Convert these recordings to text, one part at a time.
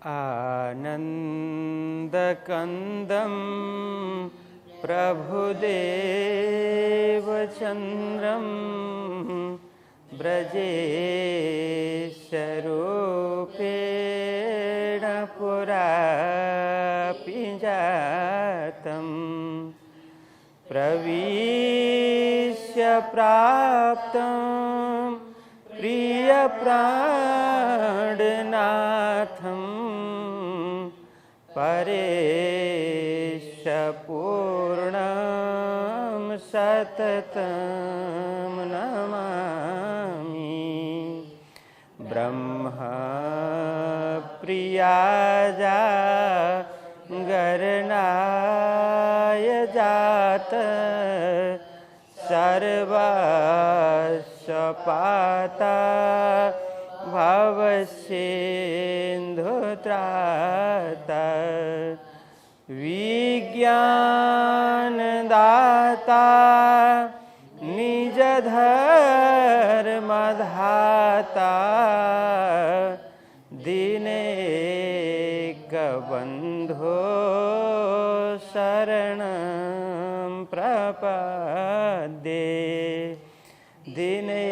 आनन्दकन्दं प्रभुदेवचन्द्रं ब्रजेशरूपेण पुरापि जातं प्रविश्य प्राप्तं प्रियप्राणनाथं परेशपूर्णं सततं नमामि। ब्रह्मप्रियाजा गरणाय जात सर्वस्वपाता भवसिन्धुत्राता विज्ञानदाता निजधर्मधाता दीनैकबन्धो शरणं प्रपद्ये दीनैकबन्धो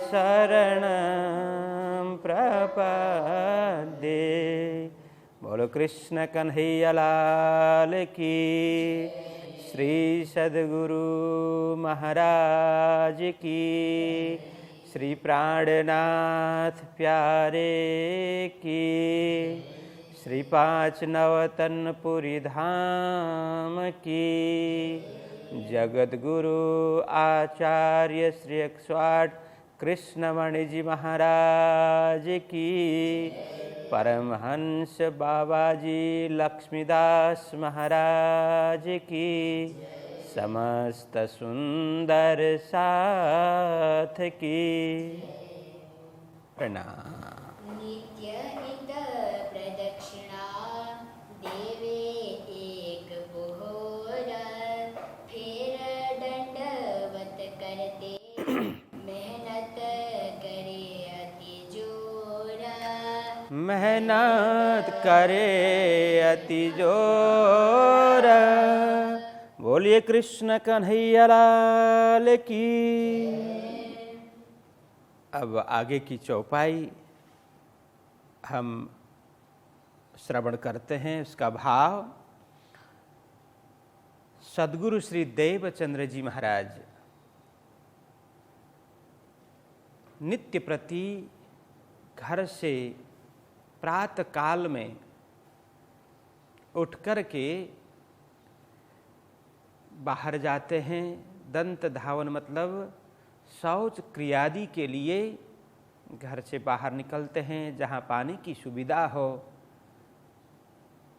शरणं प्रपद्ये। बोलो कृष्ण कन्हैया लाल की, श्री सद्गुरु महाराज की, श्री प्राणनाथ प्यारे की, श्री पाँच नवतनपुरी धाम की, जगत गुरु आचार्य श्री 108 कृष्णमणि जी महाराज की, परमहंस बाबाजी लक्ष्मीदास महाराज की, समस्त सुंदर साथ की प्रणाम। नित्य नित प्रदक्षिणा देवे एक पोहर, फिर दंडवत करते मेहनत करे अति जोर, मेहनत करे अति जोर। बोलिए कृष्ण कन्हैया लाल की। अब आगे की चौपाई हम श्रवण करते हैं। उसका भाव सद्गुरु श्री देवचंद्र जी महाराज नित्य प्रति घर से प्रातः काल में उठ कर के बाहर जाते हैं। दंत धावन मतलब शौच क्रियादि के लिए घर से बाहर निकलते हैं। जहाँ पानी की सुविधा हो,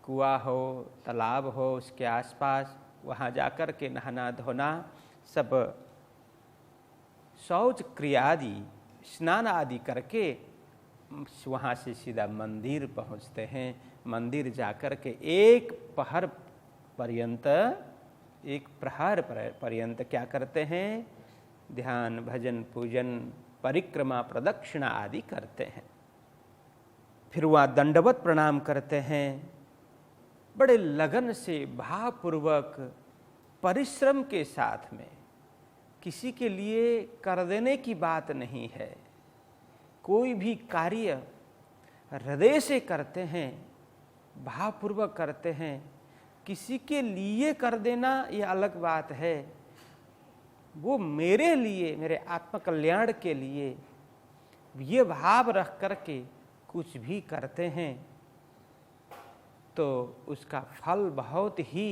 कुआं हो, तालाब हो, उसके आसपास वहाँ जाकर के नहाना धोना, सब शौच क्रियादि स्नान आदि करके वहाँ से सीधा मंदिर पहुँचते हैं। मंदिर जाकर के एक प्रहर पर्यंत क्या करते हैं? ध्यान, भजन, पूजन, परिक्रमा, प्रदक्षिणा आदि करते हैं। फिर वहाँ दंडवत प्रणाम करते हैं। बड़े लगन से, भावपूर्वक, परिश्रम के साथ में, किसी के लिए कर देने की बात नहीं है। कोई भी कार्य हृदय से करते हैं, भावपूर्वक करते हैं। किसी के लिए कर देना ये अलग बात है। वो मेरे लिए, मेरे आत्म कल्याण के लिए ये भाव रख करके कुछ भी करते हैं तो उसका फल बहुत ही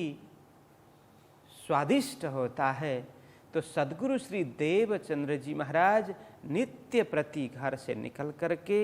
स्वादिष्ट होता है। तो सद्गुरु श्री देवचंद्र जी महाराज नित्य प्रति घर से निकल करके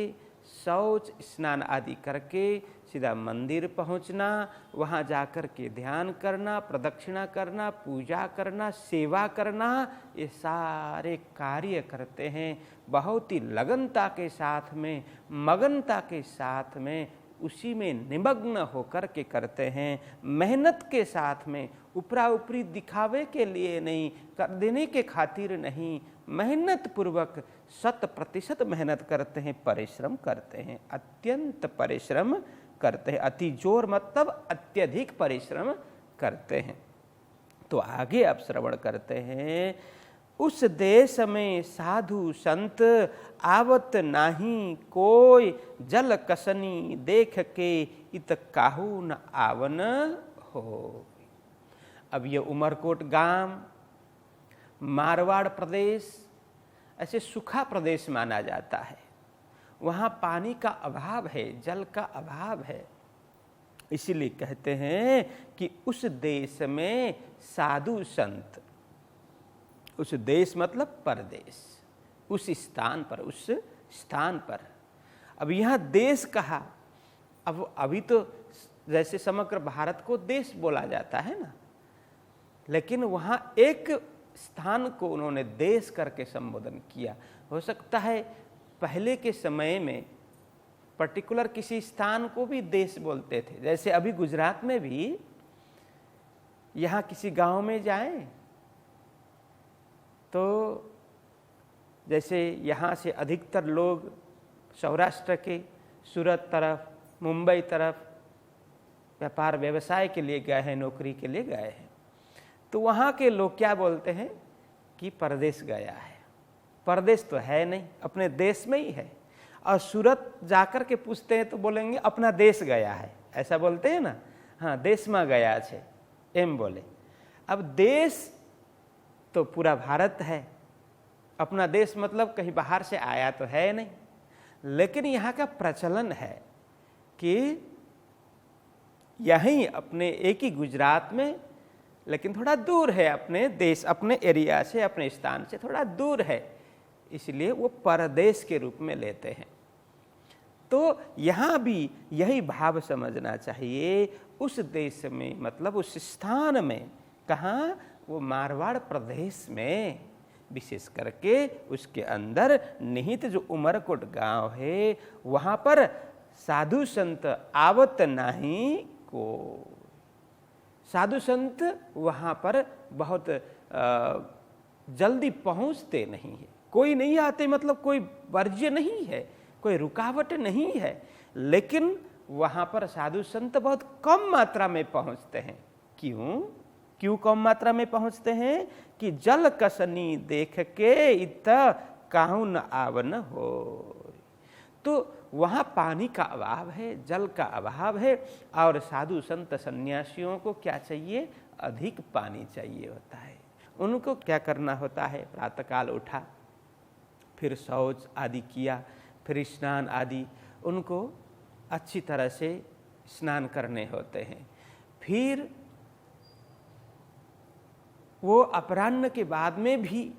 शौच स्नान आदि करके सीधा मंदिर पहुंचना, वहां जाकर के ध्यान करना, प्रदक्षिणा करना, पूजा करना, सेवा करना, ये सारे कार्य करते हैं। बहुत ही लगनता के साथ में, मगनता के साथ में, उसी में निमग्न होकर के करते हैं। मेहनत के साथ में ऊपरा ऊपरी दिखावे के लिए नहीं, कर देने के खातिर नहीं, मेहनत पूर्वक 100% मेहनत करते हैं, परिश्रम करते हैं, अत्यंत परिश्रम करते हैं। अति जोर मतलब अत्यधिक परिश्रम करते हैं। तो आगे आप श्रवण करते हैं, उस देश में साधु संत आवत नाही कोई, जल कसनी देख के इत काहू न आवन हो। अब ये उमरकोट गांव, मारवाड़ प्रदेश ऐसे सूखा प्रदेश माना जाता है। वहाँ पानी का अभाव है, जल का अभाव है। इसीलिए कहते हैं कि उस देश में साधु संत, उस देश मतलब परदेश, उस स्थान पर। अब यहाँ देश कहा, अब अभी तो जैसे समग्र भारत को देश बोला जाता है ना, लेकिन वहाँ एक स्थान को उन्होंने देश करके संबोधन किया। हो सकता है पहले के समय में पर्टिकुलर किसी स्थान को भी देश बोलते थे। जैसे अभी गुजरात में भी यहाँ किसी गांव में जाएं तो जैसे यहाँ से अधिकतर लोग सौराष्ट्र के सूरत तरफ, मुंबई तरफ व्यापार व्यवसाय के लिए गए हैं, नौकरी के लिए गए हैं, तो वहाँ के लोग क्या बोलते हैं कि परदेश गया है। परदेश तो है नहीं, अपने देश में ही है। और सूरत जाकर के पूछते हैं तो बोलेंगे अपना देश गया है, ऐसा बोलते हैं ना। हाँ, देश में गया छे एम बोले। अब देश तो पूरा भारत है, अपना देश मतलब कहीं बाहर से आया तो है नहीं। लेकिन यहाँ का प्रचलन है कि यहीं अपने एक ही गुजरात में, लेकिन थोड़ा दूर है अपने देश, अपने एरिया से, अपने स्थान से थोड़ा दूर है, इसलिए वो परदेश के रूप में लेते हैं। तो यहाँ भी यही भाव समझना चाहिए। उस देश में मतलब उस स्थान में, कहाँ, वो मारवाड़ प्रदेश में, विशेष करके उसके अंदर निहित जो उमरकोट गांव है, वहाँ पर साधु संत आवत नहीं को। साधु संत वहाँ पर बहुत जल्दी पहुँचते नहीं है, कोई नहीं आते, मतलब कोई वर्ज्य नहीं है, कोई रुकावट नहीं है। लेकिन वहाँ पर साधु संत बहुत कम मात्रा में पहुँचते हैं। क्यों कम मात्रा में पहुँचते हैं? कि जल कसनी देख के इत काहू न आवन हो। तो वहाँ पानी का अभाव है, जल का अभाव है, और साधु संत सन्यासियों को क्या चाहिए? अधिक पानी चाहिए होता है। उनको क्या करना होता है? प्रातःकाल उठा, फिर शौच आदि किया, फिर स्नान आदि, उनको अच्छी तरह से स्नान करने होते हैं। फिर वो अपराह्न के बाद में भी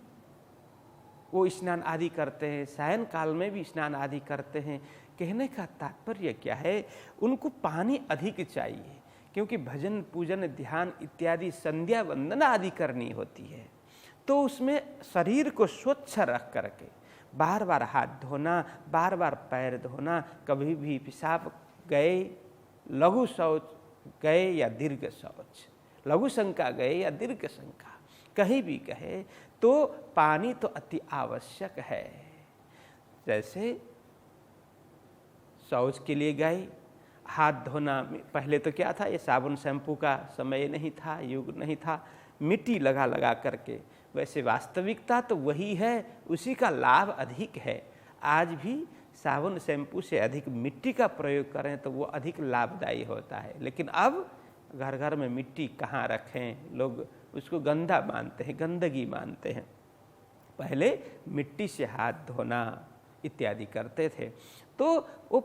वो स्नान आदि करते हैं, सायं काल में भी स्नान आदि करते हैं। कहने का तात्पर्य क्या है? उनको पानी अधिक चाहिए, क्योंकि भजन पूजन ध्यान इत्यादि संध्या वंदना आदि करनी होती है। तो उसमें शरीर को स्वच्छ रख करके बार बार हाथ धोना, बार बार पैर धोना, कभी भी पेशाब गए, लघु शौच गए या दीर्घ शौच, लघु शंका गए या दीर्घ शंका, कहीं भी कहे तो पानी तो अति आवश्यक है। जैसे शौच के लिए गए, हाथ धोना, पहले तो क्या था, ये साबुन शैम्पू का समय नहीं था, युग नहीं था, मिट्टी लगा लगा करके। वैसे वास्तविकता तो वही है, उसी का लाभ अधिक है। आज भी साबुन शैम्पू से अधिक मिट्टी का प्रयोग करें तो वो अधिक लाभदायी होता है। लेकिन अब घर घर में मिट्टी कहाँ रखें, लोग उसको गंदा मानते हैं, गंदगी मानते हैं। पहले मिट्टी से हाथ धोना इत्यादि करते थे। तो वो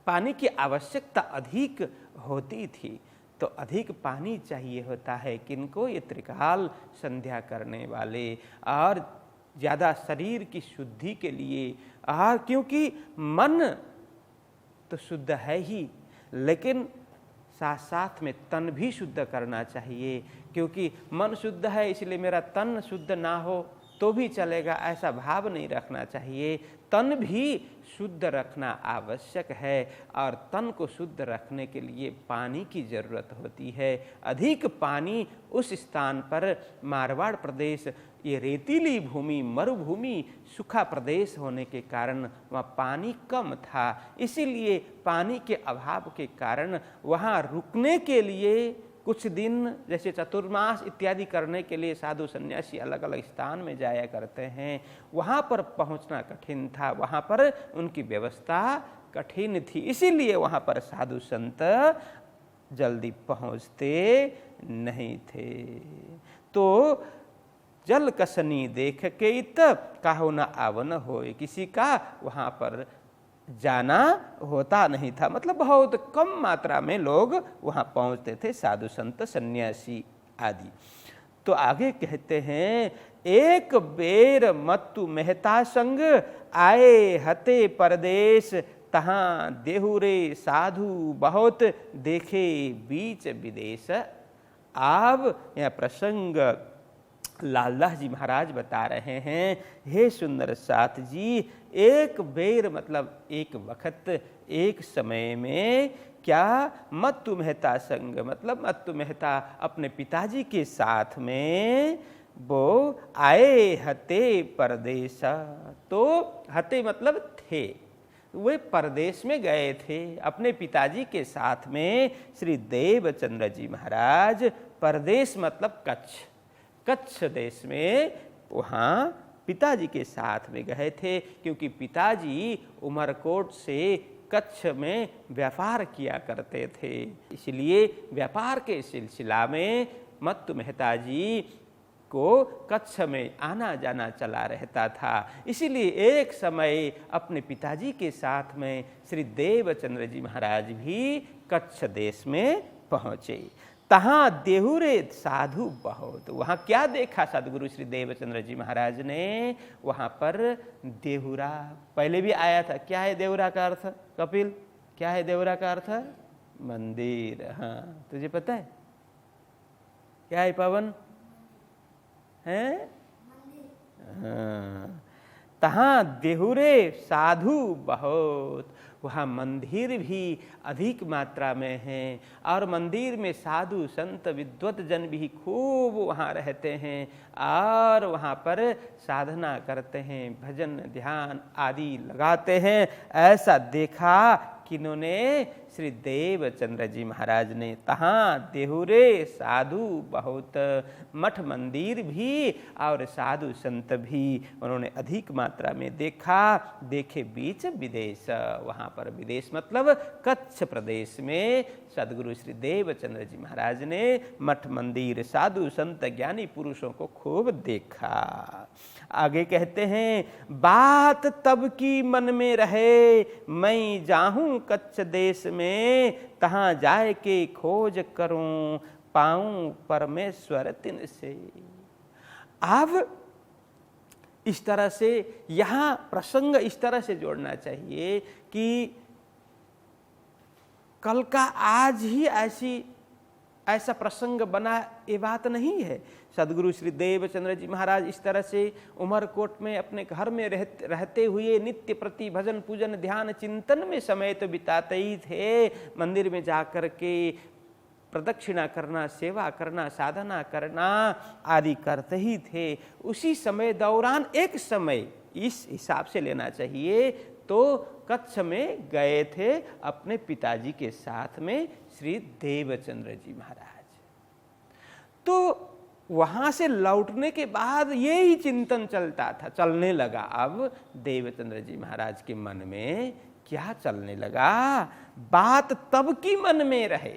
पानी की आवश्यकता अधिक होती थी। तो अधिक पानी चाहिए होता है किनको? ये त्रिकाल संध्या करने वाले, और ज़्यादा शरीर की शुद्धि के लिए। और क्योंकि मन तो शुद्ध है ही, लेकिन साथ साथ में तन भी शुद्ध करना चाहिए। क्योंकि मन शुद्ध है इसलिए मेरा तन शुद्ध ना हो तो भी चलेगा, ऐसा भाव नहीं रखना चाहिए। तन भी शुद्ध रखना आवश्यक है और तन को शुद्ध रखने के लिए पानी की जरूरत होती है। अधिक पानी उस स्थान पर मारवाड़ प्रदेश ये रेतीली भूमि, मरुभूमि, सूखा प्रदेश होने के कारण वहाँ पानी कम था। इसीलिए पानी के अभाव के कारण वहाँ रुकने के लिए कुछ दिन जैसे चतुर्मास इत्यादि करने के लिए साधु सन्यासी अलग अलग स्थान में जाया करते हैं। वहाँ पर पहुँचना कठिन था, वहाँ पर उनकी व्यवस्था कठिन थी, इसीलिए वहाँ पर साधु संत जल्दी पहुँचते नहीं थे। तो जल कसनी देख के इत काहो न आवन होए, किसी का वहाँ पर जाना होता नहीं था। मतलब बहुत कम मात्रा में लोग वहाँ पहुँचते थे, साधु संत सन्यासी आदि। तो आगे कहते हैं, एक बेर मत्तु मेहता संग आए हते परदेश, तहाँ देहुरे साधु बहुत देखे बीच विदेश। अब यह प्रसंग लालदास जी महाराज बता रहे हैं, हे सुंदर साथ जी, एक बेर मतलब एक वक्त, एक समय में क्या मत्तु मेहता संग, मतलब मत्तु मेहता अपने पिताजी के साथ में वो आए हते परदेश। तो हते मतलब थे, वे परदेश में गए थे अपने पिताजी के साथ में। श्री देवचंद्र जी महाराज परदेश मतलब कच्छ देश में वहाँ पिताजी के साथ में गए थे, क्योंकि पिताजी उमरकोट से कच्छ में व्यापार किया करते थे। इसलिए व्यापार के सिलसिला में मत्तु मेहता जी को कच्छ में आना जाना चला रहता था। इसीलिए एक समय अपने पिताजी के साथ में श्री देवचंद्र जी महाराज भी कच्छ देश में पहुँचे। तहाँ देहुरे साधु बहुत, वहाँ क्या देखा सदगुरु श्री देवचंद्र जी महाराज ने? वहाँ पर देहुरा पहले भी आया था। क्या है देहुरा का अर्थ कपिल? क्या है देहुरा का अर्थ? मंदिर। हाँ, तुझे पता है क्या है पवन? है हाँ। तहाँ देहुरे साधु बहुत, वहाँ मंदिर भी अधिक मात्रा में हैं और मंदिर में साधु संत विद्वत जन भी खूब वहाँ रहते हैं और वहाँ पर साधना करते हैं, भजन ध्यान आदि लगाते हैं। ऐसा देखा किन्होंने? श्री देवचंद्र जी महाराज ने। तहाँ देहुरे साधु बहुत, मठ मंदिर भी और साधु संत भी उन्होंने अधिक मात्रा में देखा। देखे बीच विदेश, वहाँ पर विदेश मतलब कच्छ प्रदेश में सदगुरु श्री देवचंद्र जी महाराज ने मठ मंदिर साधु संत ज्ञानी पुरुषों को खूब देखा। आगे कहते हैं, बात तब की मन में रहे, मैं जाहूं कच्छ देश में, तहाँ जाए के खोज करूं, पाऊं परमेश्वर तिन से। अब इस तरह से यहाँ प्रसंग इस तरह से जोड़ना चाहिए कि कल का आज ही ऐसा प्रसंग बना, ये बात नहीं है। सदगुरु श्री देवचंद्र जी महाराज इस तरह से उमरकोट में अपने घर में रहते हुए नित्य प्रति भजन पूजन ध्यान चिंतन में समय तो बिताते ही थे। मंदिर में जाकर के प्रदक्षिणा करना, सेवा करना, साधना करना आदि करते ही थे। उसी समय दौरान एक समय इस हिसाब से लेना चाहिए तो कच्छ में गए थे अपने पिताजी के साथ में श्री देवचंद्र जी महाराज। तो वहां से लौटने के बाद ये ही चिंतन चलने लगा। अब देवचंद्र जी महाराज के मन में क्या चलने लगा? बात तब की मन में रहे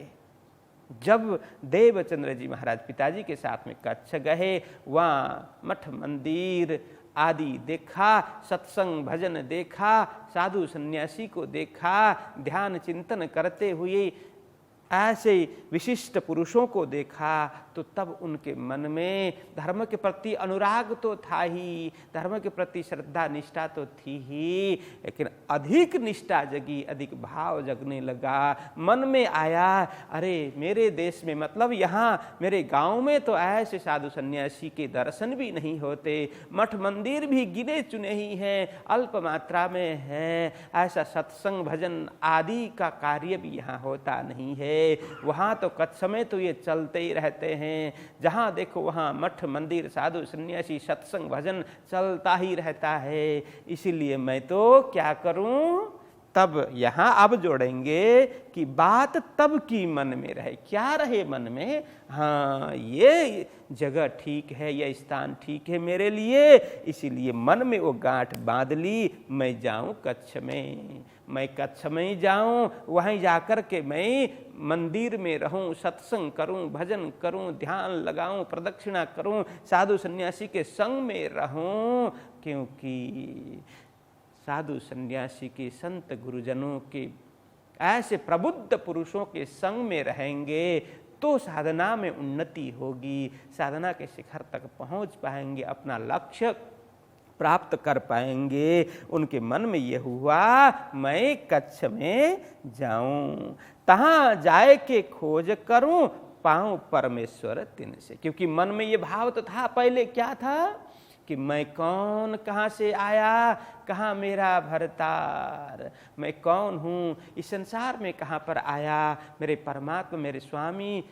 जब देवचंद्र जी महाराज पिताजी के साथ में कच्छ गए, वहाँ मठ मंदिर आदि देखा, सत्संग भजन देखा, साधु सन्यासी को देखा, ध्यान चिंतन करते हुए ऐसे विशिष्ट पुरुषों को देखा तो तब उनके मन में धर्म के प्रति अनुराग तो था ही, धर्म के प्रति श्रद्धा निष्ठा तो थी ही, लेकिन अधिक निष्ठा जगी, अधिक भाव जगने लगा। मन में आया, अरे मेरे देश में, मतलब यहाँ मेरे गांव में तो ऐसे साधु सन्यासी के दर्शन भी नहीं होते, मठ मंदिर भी गिने चुने ही हैं, अल्प मात्रा में है, ऐसा सत्संग भजन आदि का कार्य भी यहाँ होता नहीं है। वहाँ तो कच्छ में तो ये चलते ही रहते हैं, जहाँ देखो वहाँ मठ मंदिर साधु सन्यासी सत्संग भजन चलता ही रहता है। इसीलिए मैं तो क्या करूं, तब यहाँ अब जोड़ेंगे कि बात तब की मन में रहे। क्या रहे मन में? हाँ, ये जगह ठीक है, यह स्थान ठीक है मेरे लिए, इसीलिए मन में वो गांठ बांध ली, मैं जाऊं कच्छ में, मैं कच्छ में जाऊं, वहीं जाकर के मैं मंदिर में रहूं, सत्संग करूं, भजन करूं, ध्यान लगाऊं, प्रदक्षिणा करूं, साधु सन्यासी के संग में रहूं। क्योंकि साधु सन्यासी के, संत गुरुजनों के, ऐसे प्रबुद्ध पुरुषों के संग में रहेंगे तो साधना में उन्नति होगी, साधना के शिखर तक पहुंच पाएंगे, अपना लक्ष्य प्राप्त कर पाएंगे। उनके मन में यह हुआ, मैं कच्छ में जाऊं, तहां जाए के खोज करूं, पाऊं परमेश्वर तिन से। क्योंकि मन में ये भाव तो था, पहले क्या था कि मैं कौन, कहाँ से आया, कहाँ मेरा भरतार, मैं कौन हूँ, इस संसार में कहाँ पर आया, मेरे परमात्मा, मेरे स्वामी,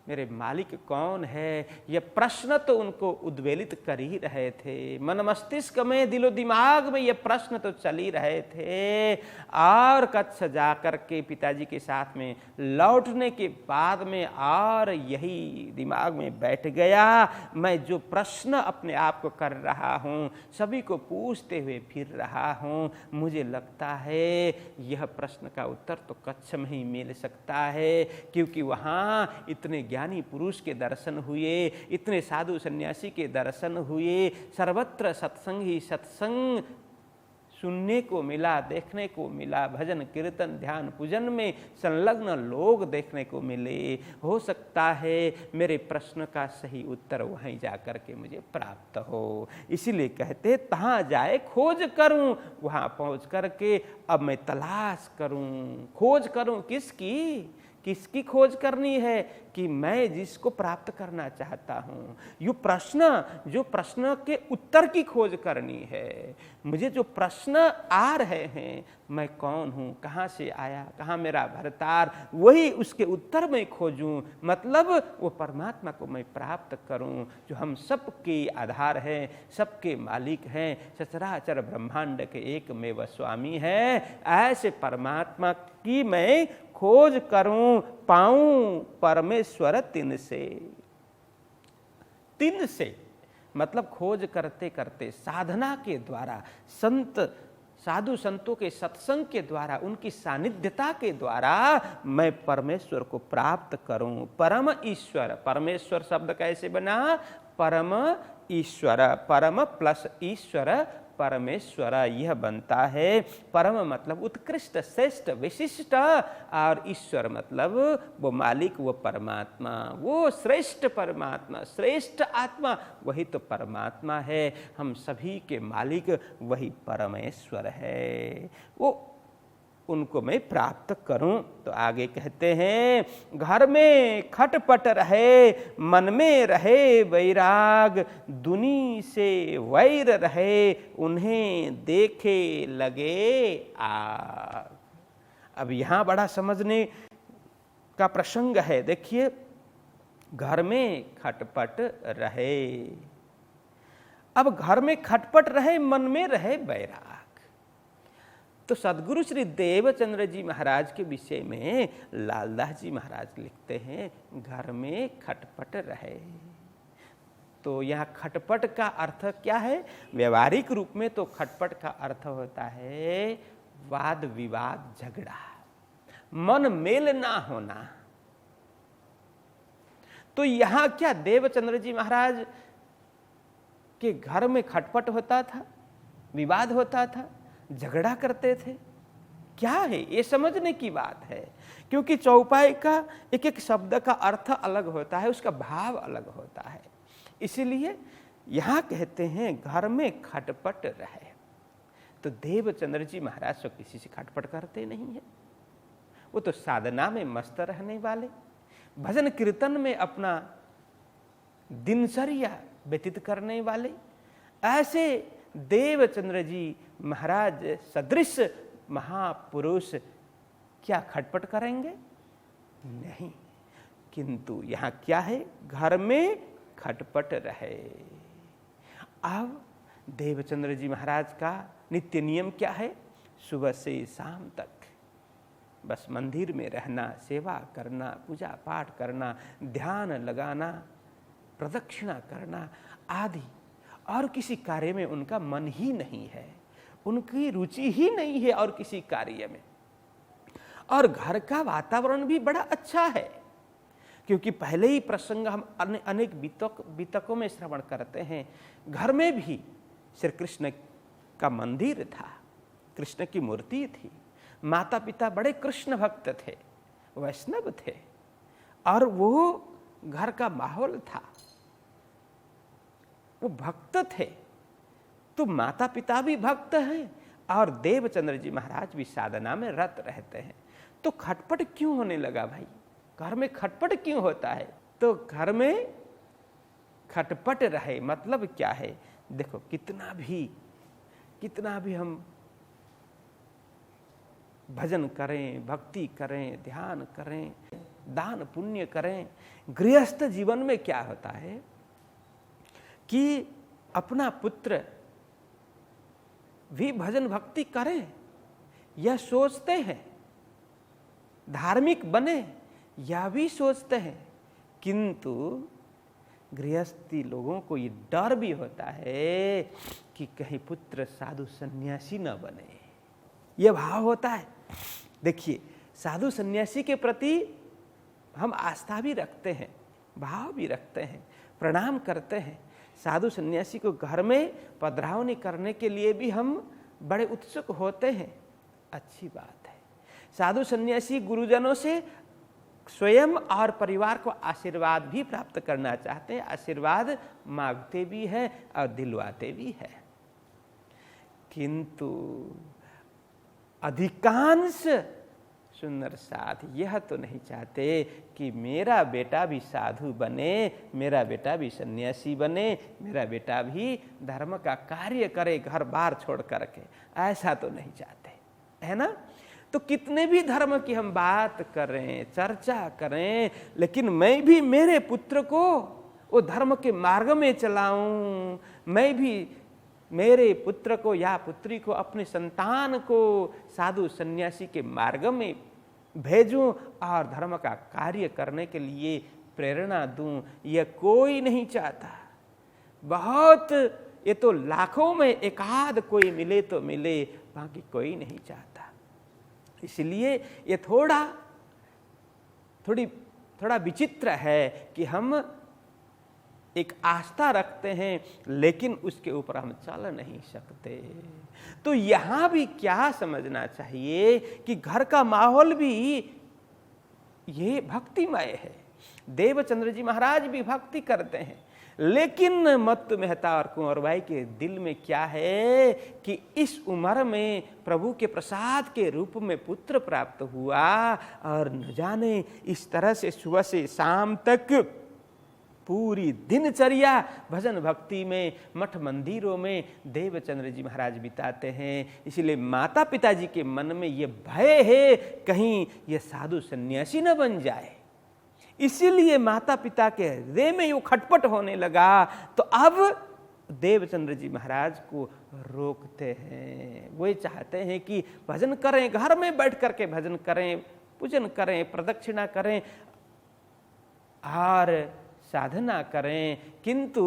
मेरे मालिक कौन है, यह प्रश्न तो उनको उद्वेलित कर ही रहे थे। मन मस्तिष्क में, दिलो दिमाग में ये प्रश्न तो चल ही रहे थे। और कच्छ जाकर के पिताजी के साथ में लौटने के बाद में और यही दिमाग में बैठ गया, मैं जो प्रश्न अपने आप को कर रहा हूँ, सभी को पूछते हुए फिर रहा हूँ, मुझे लगता है यह प्रश्न का उत्तर तो कच्छ में ही मिल सकता है। क्योंकि वहाँ इतने ज्ञानी पुरुष के दर्शन हुए, इतने साधु सन्यासी के दर्शन हुए, सर्वत्र सत्संग ही सत्संग सुनने को मिला, देखने को मिला, भजन कीर्तन ध्यान पूजन में संलग्न लोग देखने को मिले। हो सकता है मेरे प्रश्न का सही उत्तर वहीं जाकर के मुझे प्राप्त हो। इसीलिए कहते तहाँ जाए खोज करूं, वहां पहुंच करके अब मैं तलाश करूं, खोज करूं। किसकी? किसकी खोज करनी है? कि मैं जिसको प्राप्त करना चाहता हूँ। यो प्रश्न, जो प्रश्न के उत्तर की खोज करनी है। मुझे जो प्रश्न आ रहे हैं, मैं कौन हूँ, कहाँ से आया, कहाँ मेरा भरतार, वही उसके उत्तर में खोजूं। मतलब वो परमात्मा को मैं प्राप्त करूं, जो हम सबके आधार हैं, सबके मालिक हैं, सचराचर ब्रह्मांड के एकमेव स्वामी हैं। ऐसे परमात्मा की मैं खोज करूं, पाऊं परमेश्वर तिन से। तिन से मतलब खोज करते करते साधना के द्वारा, संत साधु संतों के सत्संग के द्वारा, उनकी सानिध्यता के द्वारा मैं परमेश्वर को प्राप्त करूं। परम ईश्वर, परमेश्वर शब्द कैसे बना? परम ईश्वर, परम प्लस ईश्वर परमेश्वर, यह बनता है। परम मतलब उत्कृष्ट, श्रेष्ठ, विशिष्ट, और ईश्वर मतलब वो मालिक, वो परमात्मा, वो श्रेष्ठ परमात्मा, श्रेष्ठ आत्मा, वही तो परमात्मा है। हम सभी के मालिक वही परमेश्वर है। वो उनको मैं प्राप्त करूं। तो आगे कहते हैं, घर में खटपट रहे, मन में रहे वैराग, दुनी से वैर रहे, उन्हें देखे लगे आग। अब यहां बड़ा समझने का प्रसंग है। देखिए, घर में खटपट रहे, अब घर में खटपट रहे, मन में रहे वैराग। तो सदगुरु श्री देवचंद्र जी महाराज के विषय में लालदास जी महाराज लिखते हैं, घर में खटपट रहे। तो यहाँ खटपट का अर्थ क्या है? व्यवहारिक रूप में तो खटपट का अर्थ होता है वाद विवाद, झगड़ा, मन मेल ना होना। तो यहाँ क्या देवचंद्र जी महाराज के घर में खटपट होता था, विवाद होता था, झगड़ा करते थे? क्या है, ये समझने की बात है। क्योंकि चौपाई का एक एक शब्द का अर्थ अलग होता है, उसका भाव अलग होता है। इसीलिए यहाँ कहते हैं घर में खटपट रहे। तो देवचंद्र जी महाराज तो किसी से खटपट करते नहीं है, वो तो साधना में मस्त रहने वाले, भजन कीर्तन में अपना दिनचर्या व्यतीत करने वाले, ऐसे देवचंद्र जी महाराज सदृश महापुरुष क्या खटपट करेंगे? नहीं। किंतु यहाँ क्या है, घर में खटपट रहे। अब देवचंद्र जी महाराज का नित्य नियम क्या है? सुबह से शाम तक बस मंदिर में रहना, सेवा करना, पूजा पाठ करना, ध्यान लगाना, प्रदक्षिणा करना आदि, और किसी कार्य में उनका मन ही नहीं है, उनकी रुचि ही नहीं है और किसी कार्य में। और घर का वातावरण भी बड़ा अच्छा है, क्योंकि पहले ही प्रसंग हम अनेक बीतकों में श्रवण करते हैं। घर में भी श्री कृष्ण का मंदिर था, कृष्ण की मूर्ति थी, माता पिता बड़े कृष्ण भक्त थे, वैष्णव थे, और वो घर का माहौल था, वो भक्त थे। तो माता पिता भी भक्त हैं और देवचंद्र जी महाराज भी साधना में रत रहते हैं। तो खटपट क्यों होने लगा भाई? घर में खटपट क्यों होता है? तो घर में खटपट रहे मतलब क्या है? देखो, कितना भी हम भजन करें, भक्ति करें, ध्यान करें, दान पुण्य करें, गृहस्थ जीवन में क्या होता है कि अपना पुत्र भी भजन भक्ति करे, यह सोचते हैं, धार्मिक बने, यह भी सोचते हैं। किंतु गृहस्थी लोगों को ये डर भी होता है कि कहीं पुत्र साधु सन्यासी न बने, यह भाव होता है। देखिए, साधु सन्यासी के प्रति हम आस्था भी रखते हैं, भाव भी रखते हैं, प्रणाम करते हैं। साधु सन्यासी को घर में पधरावनी करने के लिए भी हम बड़े उत्सुक होते हैं, अच्छी बात है। साधु सन्यासी गुरुजनों से स्वयं और परिवार को आशीर्वाद भी प्राप्त करना चाहते हैं, आशीर्वाद मांगते भी हैं और दिलवाते भी हैं। किंतु अधिकांश सुंदर साथ यह तो नहीं चाहते कि मेरा बेटा भी साधु बने, मेरा बेटा भी सन्यासी बने, मेरा बेटा भी धर्म का कार्य करे घर बार छोड़ करके, ऐसा तो नहीं चाहते, है ना। तो कितने भी धर्म की हम बात करें, चर्चा करें, लेकिन मैं भी मेरे पुत्र को वो धर्म के मार्ग में चलाऊं, मैं भी मेरे पुत्र को या पुत्री को, अपने संतान को साधु सन्यासी के मार्ग में भेजूं और धर्म का कार्य करने के लिए प्रेरणा दूं, यह कोई नहीं चाहता। बहुत, ये तो लाखों में एकाध कोई मिले तो मिले, बाकी कोई नहीं चाहता। इसलिए ये थोड़ा विचित्र है कि हम एक आस्था रखते हैं लेकिन उसके ऊपर हम चल नहीं सकते। तो यहां भी क्या समझना चाहिए कि घर का माहौल भी ये भक्तिमय है। देवचंद्र जी महाराज भी भक्ति करते हैं, लेकिन मत्तु मेहता और कुंवर भाई के दिल में क्या है कि इस उम्र में प्रभु के प्रसाद के रूप में पुत्र प्राप्त हुआ, और न जाने इस तरह से सुबह से शाम तक पूरी दिनचर्या भजन भक्ति में, मठ मंदिरों में देवचंद्र जी महाराज बिताते हैं। इसलिए माता पिता जी के मन में ये भय है कहीं ये साधु सन्यासी न बन जाए। इसीलिए माता पिता के हृदय में ये खटपट होने लगा। तो अब देवचंद्र जी महाराज को रोकते हैं। वो चाहते हैं कि भजन करें, घर में बैठ करके भजन करें, पूजन करें, प्रदक्षिणा करें और साधना करें, किंतु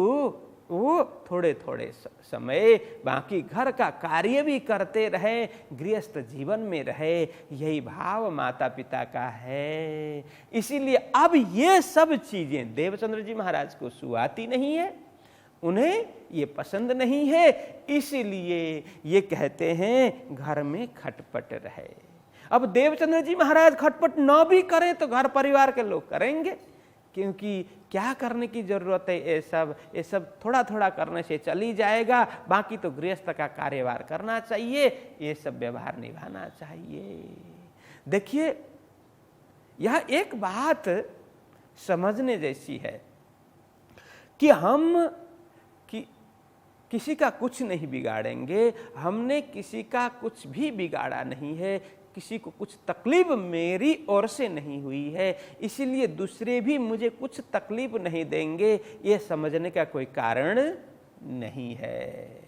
वो थोड़े थोड़े समय बाकी घर का कार्य भी करते रहे, गृहस्थ जीवन में रहे। यही भाव माता पिता का है। इसीलिए अब ये सब चीजें देवचंद्र जी महाराज को सुहाती नहीं है, उन्हें ये पसंद नहीं है। इसीलिए ये कहते हैं घर में खटपट रहे। अब देवचंद्र जी महाराज खटपट न भी करें तो घर परिवार के लोग करेंगे, क्योंकि क्या करने की जरूरत है, ये सब थोड़ा थोड़ा करने से चली जाएगा, बाकी तो गृहस्थ का कार्यभार करना चाहिए, ये सब व्यवहार निभाना चाहिए। देखिए, यह एक बात समझने जैसी है कि हम किसी का कुछ नहीं बिगाड़ेंगे, हमने किसी का कुछ भी बिगाड़ा नहीं है, किसी को कुछ तकलीफ मेरी ओर से नहीं हुई है, इसीलिए दूसरे भी मुझे कुछ तकलीफ नहीं देंगे, ये समझने का कोई कारण नहीं है।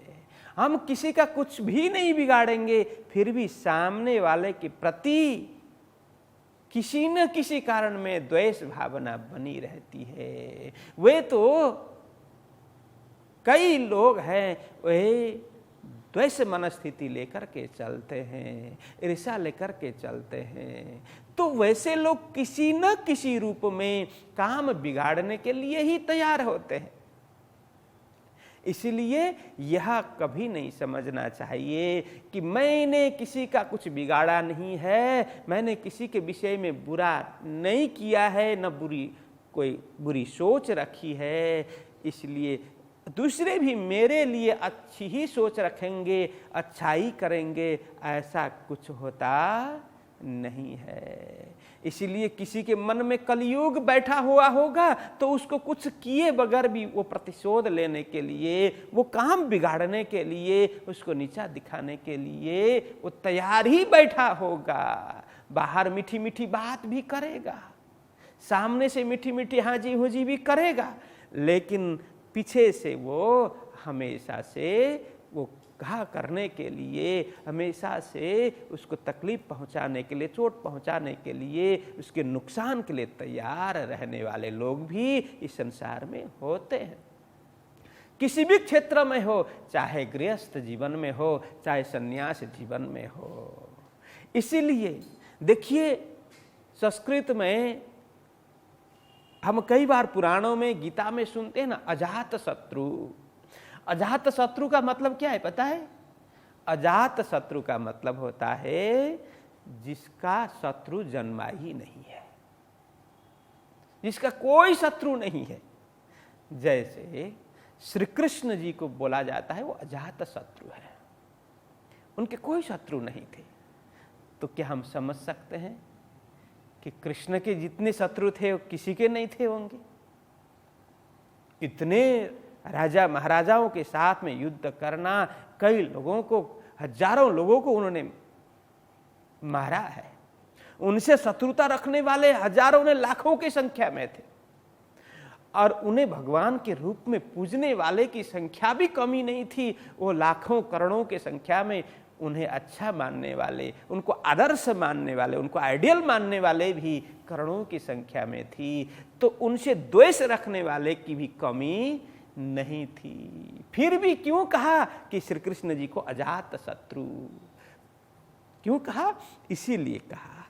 हम किसी का कुछ भी नहीं बिगाड़ेंगे, फिर भी सामने वाले के प्रति किसी न किसी कारण में द्वेष भावना बनी रहती है। वे तो कई लोग हैं, वे द्वेष मनस्थिति लेकर के चलते हैं, ईर्ष्या लेकर के चलते हैं, तो वैसे लोग किसी न किसी रूप में काम बिगाड़ने के लिए ही तैयार होते हैं। इसलिए यह कभी नहीं समझना चाहिए कि मैंने किसी का कुछ बिगाड़ा नहीं है, मैंने किसी के विषय में बुरा नहीं किया है, न कोई बुरी सोच रखी है, इसलिए दूसरे भी मेरे लिए अच्छी ही सोच रखेंगे, अच्छाई करेंगे, ऐसा कुछ होता नहीं है। इसीलिए किसी के मन में कलयुग बैठा हुआ होगा तो उसको कुछ किए बगैर भी वो प्रतिशोध लेने के लिए, वो काम बिगाड़ने के लिए, उसको नीचा दिखाने के लिए वो तैयार ही बैठा होगा। बाहर मीठी मीठी बात भी करेगा, सामने से मीठी मीठी हाजी हुजी भी करेगा, लेकिन पीछे से वो हमेशा से वो घा करने के लिए, हमेशा से उसको तकलीफ पहुंचाने के लिए, चोट पहुंचाने के लिए, उसके नुकसान के लिए तैयार रहने वाले लोग भी इस संसार में होते हैं। किसी भी क्षेत्र में हो, चाहे गृहस्थ जीवन में हो, चाहे सन्यास जीवन में हो। इसीलिए देखिए, संस्कृत में हम कई बार पुराणों में, गीता में सुनते हैं ना, अजात शत्रु। अजात शत्रु का मतलब क्या है पता है? अजात शत्रु का मतलब होता है जिसका शत्रु जन्मा ही नहीं है, जिसका कोई शत्रु नहीं है। जैसे श्री कृष्ण जी को बोला जाता है वो अजात शत्रु है, उनके कोई शत्रु नहीं थे। तो क्या हम समझ सकते हैं कि कृष्ण के जितने शत्रु थे वो किसी के नहीं थे होंगे? इतने राजा महाराजाओं के साथ में युद्ध करना, कई लोगों को, हजारों लोगों को उन्होंने मारा है। उनसे शत्रुता रखने वाले हजारों ने लाखों की संख्या में थे, और उन्हें भगवान के रूप में पूजने वाले की संख्या भी कमी नहीं थी। वो लाखों करोड़ों की संख्या में उन्हें अच्छा मानने वाले, उनको आदर्श मानने वाले, उनको आइडियल मानने वाले भी करोड़ों की संख्या में थी। तो उनसे द्वेष रखने वाले की भी कमी नहीं थी। फिर भी क्यों कहा कि श्री कृष्ण जी को अजात शत्रु? क्यों कहा? इसीलिए कहा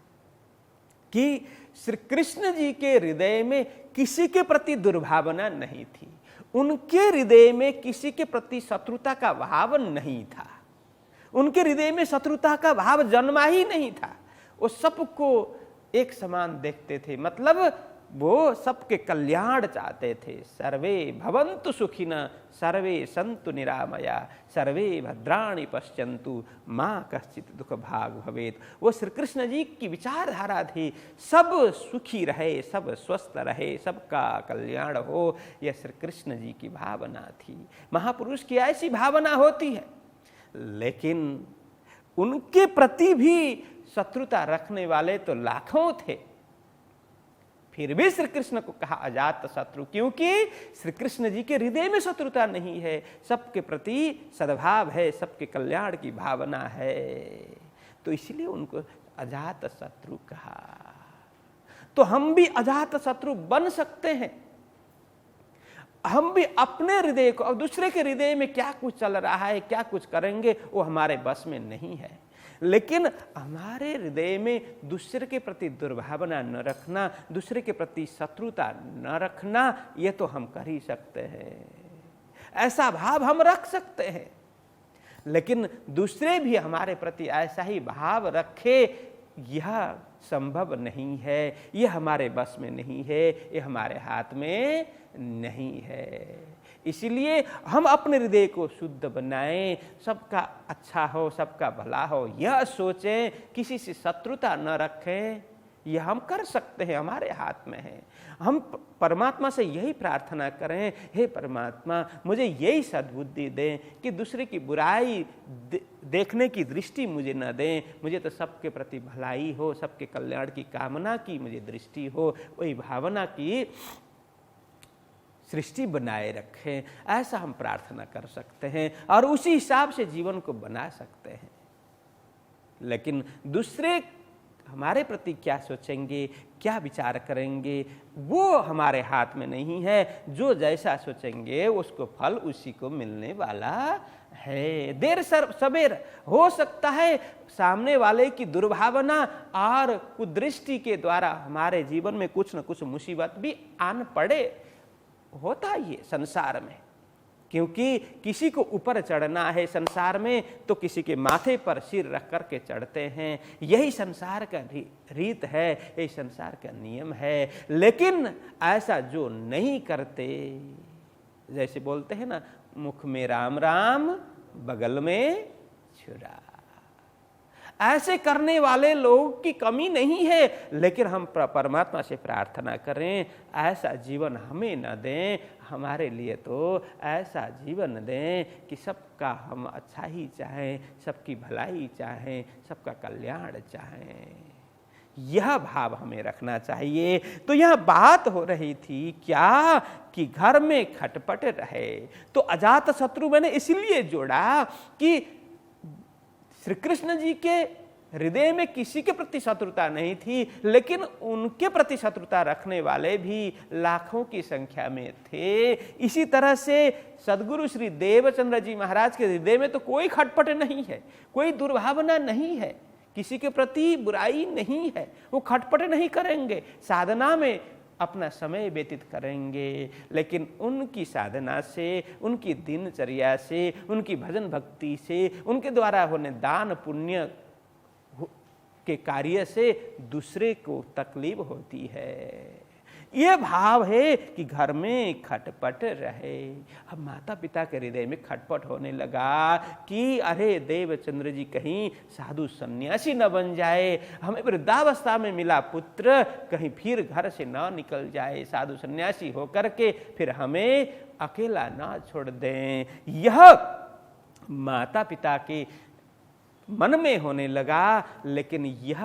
कि श्री कृष्ण जी के हृदय में किसी के प्रति दुर्भावना नहीं थी, उनके हृदय में किसी के प्रति शत्रुता का भाव नहीं था, उनके हृदय में शत्रुता का भाव जन्मा ही नहीं था। वो सबको एक समान देखते थे, मतलब वो सबके कल्याण चाहते थे। सर्वे भवन्तु सुखिनः सर्वे सन्तु निरामया सर्वे भद्राणि पश्यन्तु माँ कश्चित् दुख भाग भवेत्। वो श्री कृष्ण जी की विचारधारा थी, सब सुखी रहे, सब स्वस्थ रहे, सबका कल्याण हो, यह श्री कृष्ण जी की भावना थी। महापुरुष की ऐसी भावना होती है, लेकिन उनके प्रति भी शत्रुता रखने वाले तो लाखों थे। फिर भी श्री कृष्ण को कहा अजात शत्रु, क्योंकि श्री कृष्ण जी के हृदय में शत्रुता नहीं है, सबके प्रति सद्भाव है, सबके कल्याण की भावना है। तो इसलिए उनको अजात शत्रु कहा। तो हम भी अजात शत्रु बन सकते हैं। हम भी अपने हृदय को, और दूसरे के हृदय में क्या कुछ चल रहा है, क्या कुछ करेंगे, वो हमारे बस में नहीं है। लेकिन हमारे हृदय में दूसरे के प्रति दुर्भावना न रखना, दूसरे के प्रति शत्रुता न रखना, ये तो हम कर ही सकते हैं। ऐसा भाव हम रख सकते हैं, लेकिन दूसरे भी हमारे प्रति ऐसा ही भाव रखे, यह संभव नहीं है, यह हमारे बस में नहीं है, यह हमारे हाथ में नहीं है। इसलिए हम अपने हृदय को शुद्ध बनाएं, सबका अच्छा हो, सबका भला हो, यह सोचें, किसी से शत्रुता न रखें। यह हम कर सकते हैं, हमारे हाथ में है। हम परमात्मा से यही प्रार्थना करें, हे परमात्मा मुझे यही सद्बुद्धि दें कि दूसरे की बुराई देखने की दृष्टि मुझे न दें, मुझे तो सबके प्रति भलाई हो, सबके कल्याण की कामना की मुझे दृष्टि हो, वही भावना की सृष्टि बनाए रखें। ऐसा हम प्रार्थना कर सकते हैं और उसी हिसाब से जीवन को बना सकते हैं। लेकिन दूसरे हमारे प्रति क्या सोचेंगे, क्या विचार करेंगे, वो हमारे हाथ में नहीं है। जो जैसा सोचेंगे उसको फल उसी को मिलने वाला है। देर सवेर हो सकता है सामने वाले की दुर्भावना और कुदृष्टि के द्वारा हमारे जीवन में कुछ न कुछ मुसीबत भी आन पड़े। होता ये संसार में, क्योंकि किसी को ऊपर चढ़ना है संसार में तो किसी के माथे पर सिर रख कर के चढ़ते हैं। यही संसार का रीत है, यही संसार का नियम है। लेकिन ऐसा जो नहीं करते, जैसे बोलते हैं ना, मुख में राम राम बगल में छुरा, ऐसे करने वाले लोगों की कमी नहीं है। लेकिन हम परमात्मा से प्रार्थना करें, ऐसा जीवन हमें न दें, हमारे लिए तो ऐसा जीवन दें कि सबका हम अच्छा ही चाहें, सबकी भलाई चाहें, सबका कल्याण चाहें। यह भाव हमें रखना चाहिए। तो यह बात हो रही थी क्या कि घर में खटपट रहे। तो अजात शत्रु मैंने इसलिए जोड़ा कि श्री कृष्ण जी के हृदय में किसी के प्रति शत्रुता नहीं थी, लेकिन उनके प्रति शत्रुता रखने वाले भी लाखों की संख्या में थे। इसी तरह से सद्गुरु श्री देवचंद्र जी महाराज के हृदय में तो कोई खटपट नहीं है, कोई दुर्भावना नहीं है, किसी के प्रति बुराई नहीं है। वो खटपट नहीं करेंगे, साधना में अपना समय व्यतीत करेंगे। लेकिन उनकी साधना से, उनकी दिनचर्या से, उनकी भजन भक्ति से, उनके द्वारा होने दान पुण्य के कार्य से दूसरे को तकलीफ होती है। यह भाव है कि घर में खटपट रहे। अब माता पिता के हृदय में खटपट होने लगा कि अरे देवचंद्र जी कहीं साधु सन्यासी न बन जाए, हमें वृद्धावस्था में मिला पुत्र कहीं फिर घर से न निकल जाए, साधु सन्यासी होकर के फिर हमें अकेला ना छोड़ दें। यह माता पिता के मन में होने लगा। लेकिन यह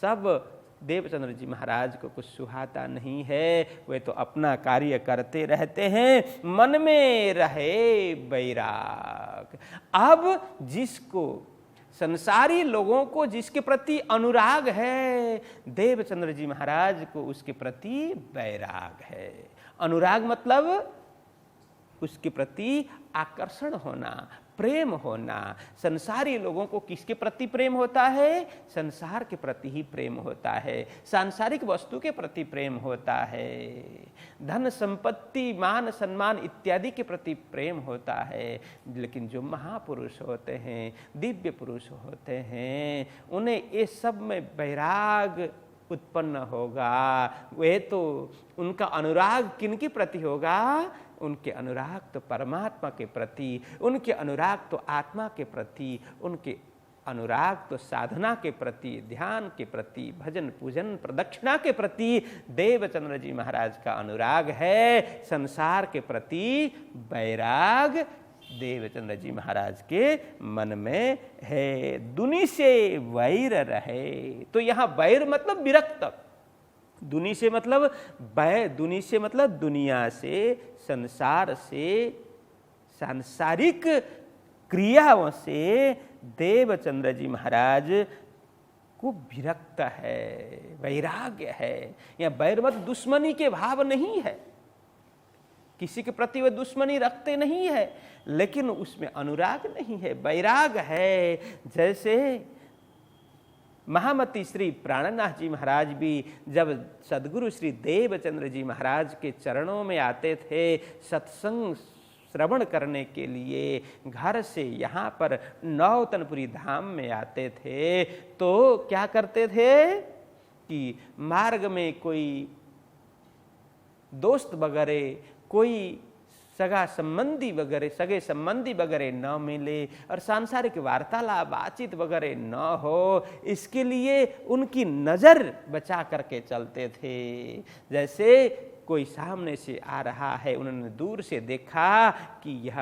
सब देवचंद्र जी महाराज को कुछ सुहाता नहीं है। वे तो अपना कार्य करते रहते हैं, मन में रहे बैराग। अब जिसको संसारी लोगों को जिसके प्रति अनुराग है, देवचंद्र जी महाराज को उसके प्रति बैराग है। अनुराग मतलब उसके प्रति आकर्षण होना, प्रेम होना। संसारी लोगों को किसके प्रति प्रेम होता है? संसार के प्रति ही प्रेम होता है, सांसारिक वस्तु के प्रति प्रेम होता है, धन संपत्ति मान सम्मान इत्यादि के प्रति प्रेम होता है। लेकिन जो महापुरुष होते हैं, दिव्य पुरुष होते हैं, उन्हें ये सब में वैराग उत्पन्न होगा। वे तो उनका अनुराग किनके प्रति होगा? उनके अनुराग तो परमात्मा के प्रति, उनके अनुराग तो आत्मा के प्रति, उनके अनुराग तो साधना के प्रति, ध्यान के प्रति, भजन पूजन प्रदक्षिणा के प्रति देवचंद्र जी महाराज का अनुराग है। संसार के प्रति वैराग देवचंद्र जी महाराज के मन में है। दुनि से वैर रहे। तो यहाँ वैर मतलब विरक्त, दुनि से मतलब दुनि से मतलब दुनिया से, संसार से, सांसारिक क्रियाओं से देवचंद्र जी महाराज को विरक्त है, वैराग्य है। यह वैर मत दुश्मनी के भाव नहीं है, किसी के प्रति वे दुश्मनी रखते नहीं है, लेकिन उसमें अनुराग नहीं है, वैराग है। जैसे महामती श्री प्राणनाथ जी महाराज भी जब सद्गुरु श्री देवचंद्र जी महाराज के चरणों में आते थे, सत्संग श्रवण करने के लिए घर से यहाँ पर नौतनपुरी धाम में आते थे तो क्या करते थे कि मार्ग में कोई दोस्त वगैरह, कोई सगे संबंधी वगैरह न मिले और सांसारिक वार्तालाप बातचीत वगैरह न हो, इसके लिए उनकी नज़र बचा करके चलते थे। जैसे कोई सामने से आ रहा है, उन्होंने दूर से देखा कि यह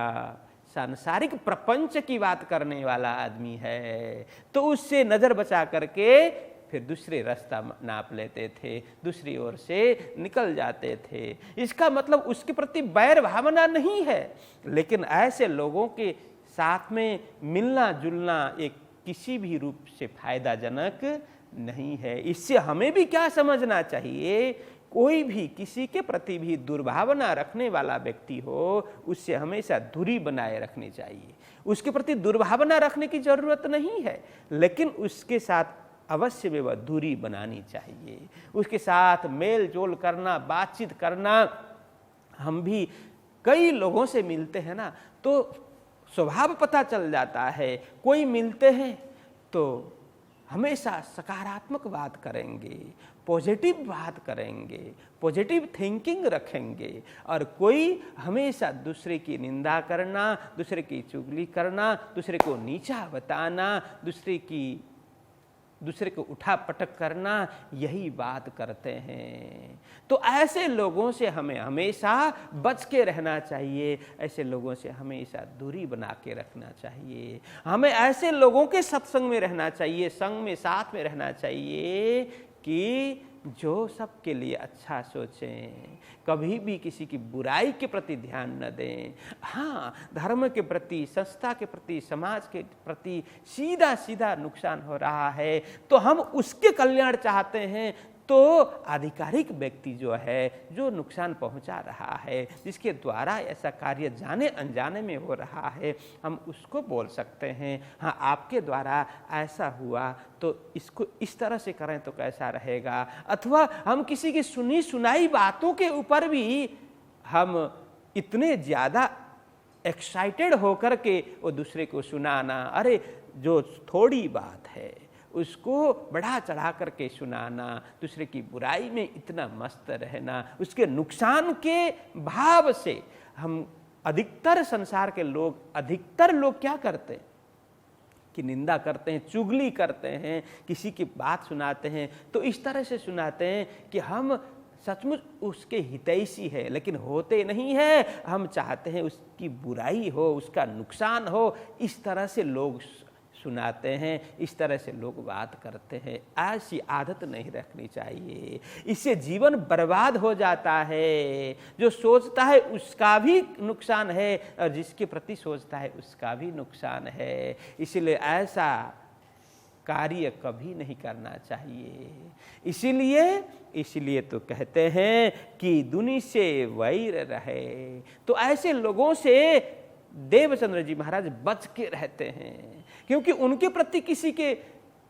सांसारिक प्रपंच की बात करने वाला आदमी है, तो उससे नज़र बचा करके फिर दूसरे रास्ता नाप लेते थे, दूसरी ओर से निकल जाते थे। इसका मतलब उसके प्रति बैर भावना नहीं है, लेकिन ऐसे लोगों के साथ में मिलना जुलना एक किसी भी रूप से फायदाजनक नहीं है। इससे हमें भी क्या समझना चाहिए, कोई भी किसी के प्रति भी दुर्भावना रखने वाला व्यक्ति हो, उससे हमेशा दूरी बनाए रखनी चाहिए। उसके प्रति दुर्भावना रखने की जरूरत नहीं है, लेकिन उसके साथ अवश्य में वह दूरी बनानी चाहिए। उसके साथ मेल जोल करना, बातचीत करना। हम भी कई लोगों से मिलते हैं ना, तो स्वभाव पता चल जाता है। कोई मिलते हैं तो हमेशा सकारात्मक बात करेंगे, पॉजिटिव बात करेंगे, पॉजिटिव थिंकिंग रखेंगे, और कोई हमेशा दूसरे की निंदा करना, दूसरे की चुगली करना, दूसरे को नीचा बताना, दूसरे को उठा पटक करना, यही बात करते हैं। तो ऐसे लोगों से हमें हमेशा बच के रहना चाहिए, ऐसे लोगों से हमेशा दूरी बना के रखना चाहिए। हमें ऐसे लोगों के सत्संग में रहना चाहिए, संग में साथ में रहना चाहिए कि जो सबके लिए अच्छा सोचें, कभी भी किसी की बुराई के प्रति ध्यान न दें। हाँ, धर्म के प्रति, संस्था के प्रति, समाज के प्रति सीधा सीधा नुकसान हो रहा है तो हम उसके कल्याण चाहते हैं, तो आधिकारिक व्यक्ति जो है, जो नुकसान पहुंचा रहा है, जिसके द्वारा ऐसा कार्य जाने अनजाने में हो रहा है, हम उसको बोल सकते हैं, हाँ आपके द्वारा ऐसा हुआ तो इसको इस तरह से करें तो कैसा रहेगा। अथवा हम किसी की सुनी सुनाई बातों के ऊपर भी हम इतने ज़्यादा एक्साइटेड होकर के वो दूसरे को सुनाना, अरे जो थोड़ी बात है उसको बढ़ा चढ़ा करके सुनाना, दूसरे की बुराई में इतना मस्त रहना, उसके नुकसान के भाव से हम अधिकतर लोग क्या करते हैं कि निंदा करते हैं, चुगली करते हैं, किसी की बात सुनाते हैं तो इस तरह से सुनाते हैं कि हम सचमुच उसके हितैषी है, लेकिन होते नहीं है। हम चाहते हैं उसकी बुराई हो, उसका नुकसान हो, इस तरह से लोग सुनाते हैं, इस तरह से लोग बात करते हैं। ऐसी आदत नहीं रखनी चाहिए, इससे जीवन बर्बाद हो जाता है। जो सोचता है उसका भी नुकसान है और जिसके प्रति सोचता है उसका भी नुकसान है। इसलिए ऐसा कार्य कभी नहीं करना चाहिए। इसीलिए तो कहते हैं कि दुनि से वैर रहे। तो ऐसे लोगों से देवचंद्र जी महाराज बच के रहते हैं, क्योंकि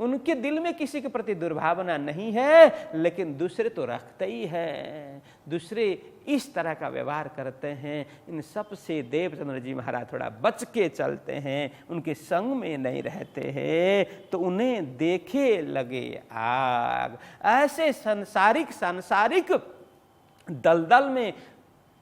उनके दिल में किसी के प्रति दुर्भावना नहीं है, लेकिन दूसरे तो रखते ही हैं। दूसरे इस तरह का व्यवहार करते हैं, इन सब से देवचंद्र जी महाराज थोड़ा बच के चलते हैं, उनके संग में नहीं रहते हैं, तो उन्हें देखे लगे आग। ऐसे सांसारिक दलदल में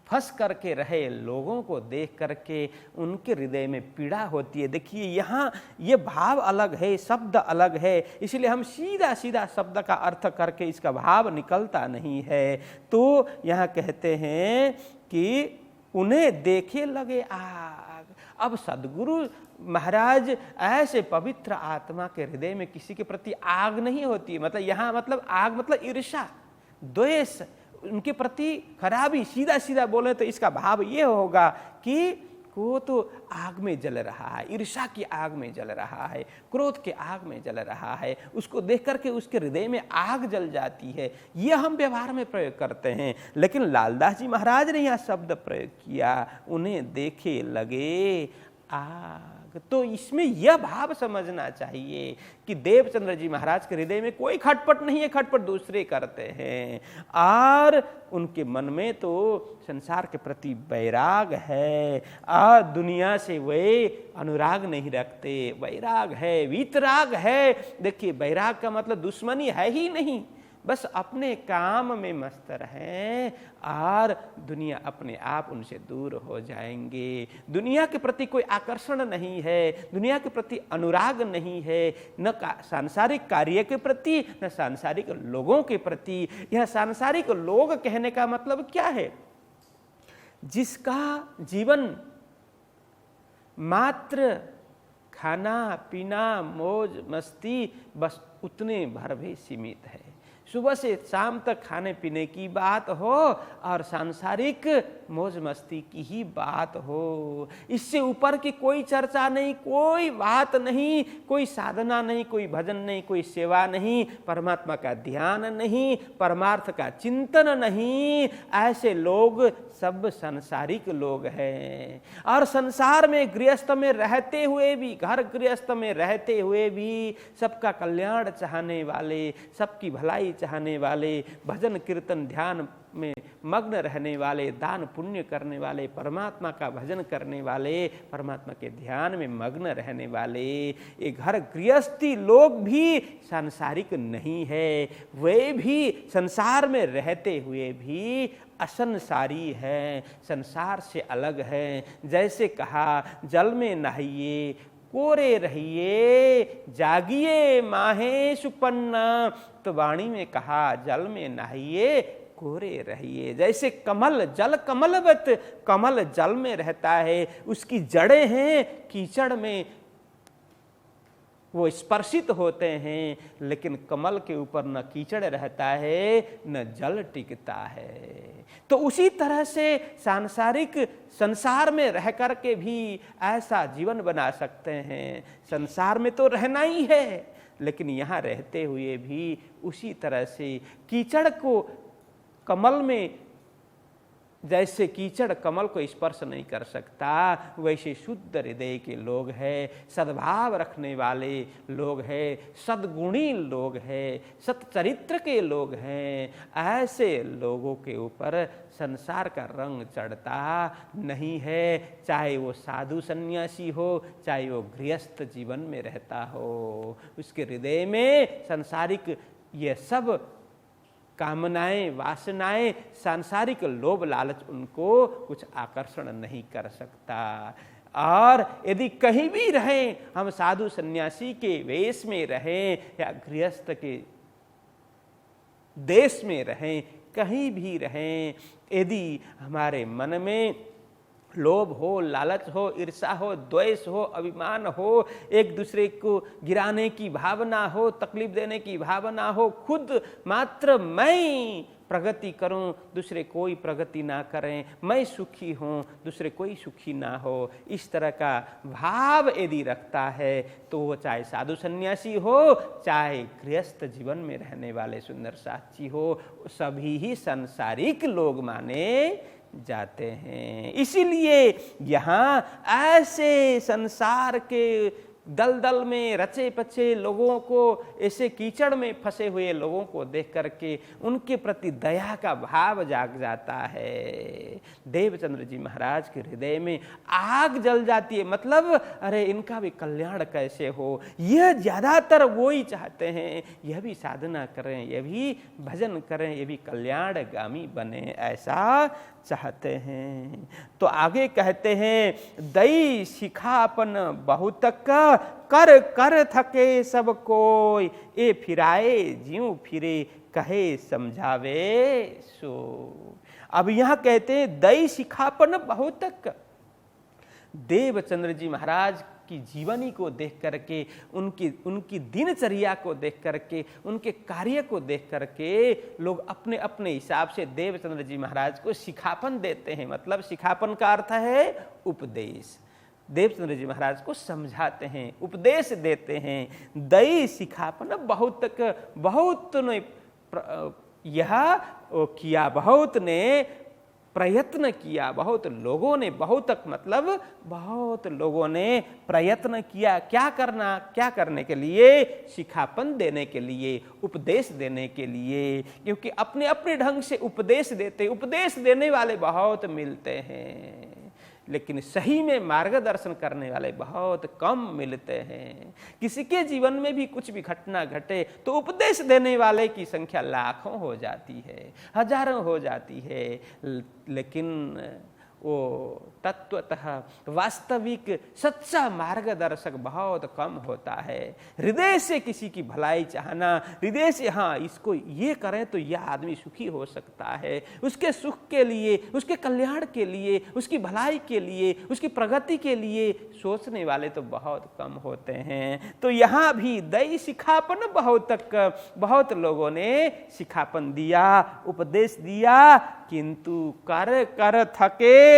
फंस करके रहे लोगों को देख करके उनके हृदय में पीड़ा होती है। देखिए यहाँ ये भाव अलग है, शब्द अलग है, इसलिए हम सीधा शब्द का अर्थ करके इसका भाव निकलता नहीं है। तो यहाँ कहते हैं कि उन्हें देखे लगे आग। अब सद्गुरु महाराज ऐसे पवित्र आत्मा के हृदय में किसी के प्रति आग नहीं होती, मतलब यहाँ मतलब आग मतलब ईर्ष्या, द्वेष, उनके प्रति खराबी। सीधा बोले तो इसका भाव ये होगा कि वो तो आग में जल रहा है, ईर्ष्या की आग में जल रहा है, क्रोध के आग में जल रहा है, उसको देख करके उसके हृदय में आग जल जाती है। ये हम व्यवहार में प्रयोग करते हैं, लेकिन लालदास जी महाराज ने यह शब्द प्रयोग किया, उन्हें देखे लगे आग। तो इसमें यह भाव समझना चाहिए कि देवचंद्र जी महाराज के हृदय में कोई खटपट नहीं है, खटपट दूसरे करते हैं। और उनके मन में तो संसार के प्रति वैराग है और दुनिया से वे अनुराग नहीं रखते, वैराग है, वीतराग है। देखिए, वैराग का मतलब दुश्मनी है ही नहीं, बस अपने काम में मस्त रहें और दुनिया अपने आप उनसे दूर हो जाएंगे। दुनिया के प्रति कोई आकर्षण नहीं है, दुनिया के प्रति अनुराग नहीं है, न सांसारिक कार्य के प्रति, न सांसारिक लोगों के प्रति। यह सांसारिक लोग कहने का मतलब क्या है? जिसका जीवन मात्र खाना पीना मौज मस्ती बस उतने भर भी सीमित है। सुबह से शाम तक खाने पीने की बात हो और सांसारिक मौज मस्ती की ही बात हो, इससे ऊपर की कोई चर्चा नहीं, कोई बात नहीं, कोई साधना नहीं, कोई भजन नहीं, कोई सेवा नहीं, परमात्मा का ध्यान नहीं, परमार्थ का चिंतन नहीं। ऐसे लोग सब सांसारिक लोग हैं। और संसार में गृहस्थ में रहते हुए भी, घर गृहस्थ में रहते हुए भी सबका कल्याण चाहने वाले, सबकी भलाई चाहने वाले, भजन कीर्तन ध्यान में मग्न रहने वाले, दान पुण्य करने वाले, परमात्मा का भजन करने वाले, परमात्मा के ध्यान में मग्न रहने वाले, ये घर गृहस्थी लोग भी सांसारिक नहीं है। वे भी संसार में रहते हुए भी असंसारी हैं, संसार से अलग हैं। जैसे कहा, जल में नहाइए कोरे रहिए, जागिए माहे सुपन्न। तो वाणी में कहा, जल में नहाइए कोरे रहिए। जैसे कमल, जल कमलवत, कमल जल में रहता है, उसकी जड़ें हैं कीचड़ में, वो स्पर्शित होते हैं, लेकिन कमल के ऊपर न कीचड़ रहता है न जल टिकता है। तो उसी तरह से सांसारिक संसार में रह कर के भी ऐसा जीवन बना सकते हैं। संसार में तो रहना ही है, लेकिन यहाँ रहते हुए भी उसी तरह से कीचड़ को कमल में, जैसे कीचड़ कमल को स्पर्श नहीं कर सकता, वैसे शुद्ध हृदय के लोग हैं, सद्भाव रखने वाले लोग हैं, सद्गुणी लोग हैं, सच्चरित्र के लोग हैं। ऐसे लोगों के ऊपर संसार का रंग चढ़ता नहीं है, चाहे वो साधु सन्यासी हो, चाहे वो गृहस्थ जीवन में रहता हो। उसके हृदय में सांसारिक ये सब कामनाएं, वासनाएं, सांसारिक लोभ लालच उनको कुछ आकर्षण नहीं कर सकता। और यदि कहीं भी रहें, हम साधु सन्यासी के वेश में रहें या गृहस्थ के देश में रहें, कहीं भी रहें, यदि हमारे मन में लोभ हो, लालच हो, ईर्षा हो, द्वेष हो, अभिमान हो, एक दूसरे को गिराने की भावना हो, तकलीफ देने की भावना हो, खुद मात्र मैं प्रगति करूं, दूसरे कोई प्रगति ना करें, मैं सुखी हूं, दूसरे कोई सुखी ना हो, इस तरह का भाव यदि रखता है तो वो चाहे साधु सन्यासी हो, चाहे गृहस्थ जीवन में रहने वाले सुंदर साथी हो, सभी ही सांसारिक लोग माने जाते हैं। इसीलिए यहाँ ऐसे संसार के दलदल में रचे पचे लोगों को, ऐसे कीचड़ में फंसे हुए लोगों को देख करके उनके प्रति दया का भाव जाग जाता है। देवचंद्र जी महाराज के हृदय में आग जल जाती है, मतलब अरे इनका भी कल्याण कैसे हो, यह ज्यादातर वो ही चाहते हैं, यह भी साधना करें, यह भी भजन करें, यह भी कल्याणगामी बने, ऐसा चाहते हैं। तो आगे कहते हैं, दई शिखापन बहुतक कर कर थके सब कोई, ए फिराए ज्यों फिरे कहे समझावे सो। अब यहाँ कहते हैं दई शिखापन बहुतक। देवचंद्र जी महाराज की जीवनी को देख करके, उनकी दिनचर्या को देख करके, उनके कार्य को देख करके लोग अपने अपने हिसाब से देवचंद्र जी महाराज को शिखापन देते हैं। मतलब शिखापन का अर्थ है उपदेश। देवचंद्र जी महाराज को समझाते हैं, उपदेश देते हैं। दई शिखापन बहुत ने यह किया, बहुत ने प्रयत्न किया, बहुत लोगों ने, बहुत तक मतलब बहुत लोगों ने प्रयत्न किया। क्या करने के लिए? शिखापन देने के लिए, उपदेश देने के लिए। क्योंकि अपने अपने ढंग से उपदेश देने वाले बहुत मिलते हैं, लेकिन सही में मार्गदर्शन करने वाले बहुत कम मिलते हैं। किसी के जीवन में भी कुछ भी घटना घटे तो उपदेश देने वाले की संख्या लाखों हो जाती है, हजारों हो जाती है, लेकिन वो तत्वतः वास्तविक सच्चा मार्गदर्शक बहुत कम होता है। हृदय से किसी की भलाई चाहना, हृदय से हाँ इसको ये करें तो यह आदमी सुखी हो सकता है, उसके सुख के लिए, उसके कल्याण के लिए, उसकी भलाई के लिए, उसकी प्रगति के लिए सोचने वाले तो बहुत कम होते हैं। तो यहाँ भी दई शिखापन बहुत लोगों ने शिखापन दिया, उपदेश दिया, किंतु कर कर थके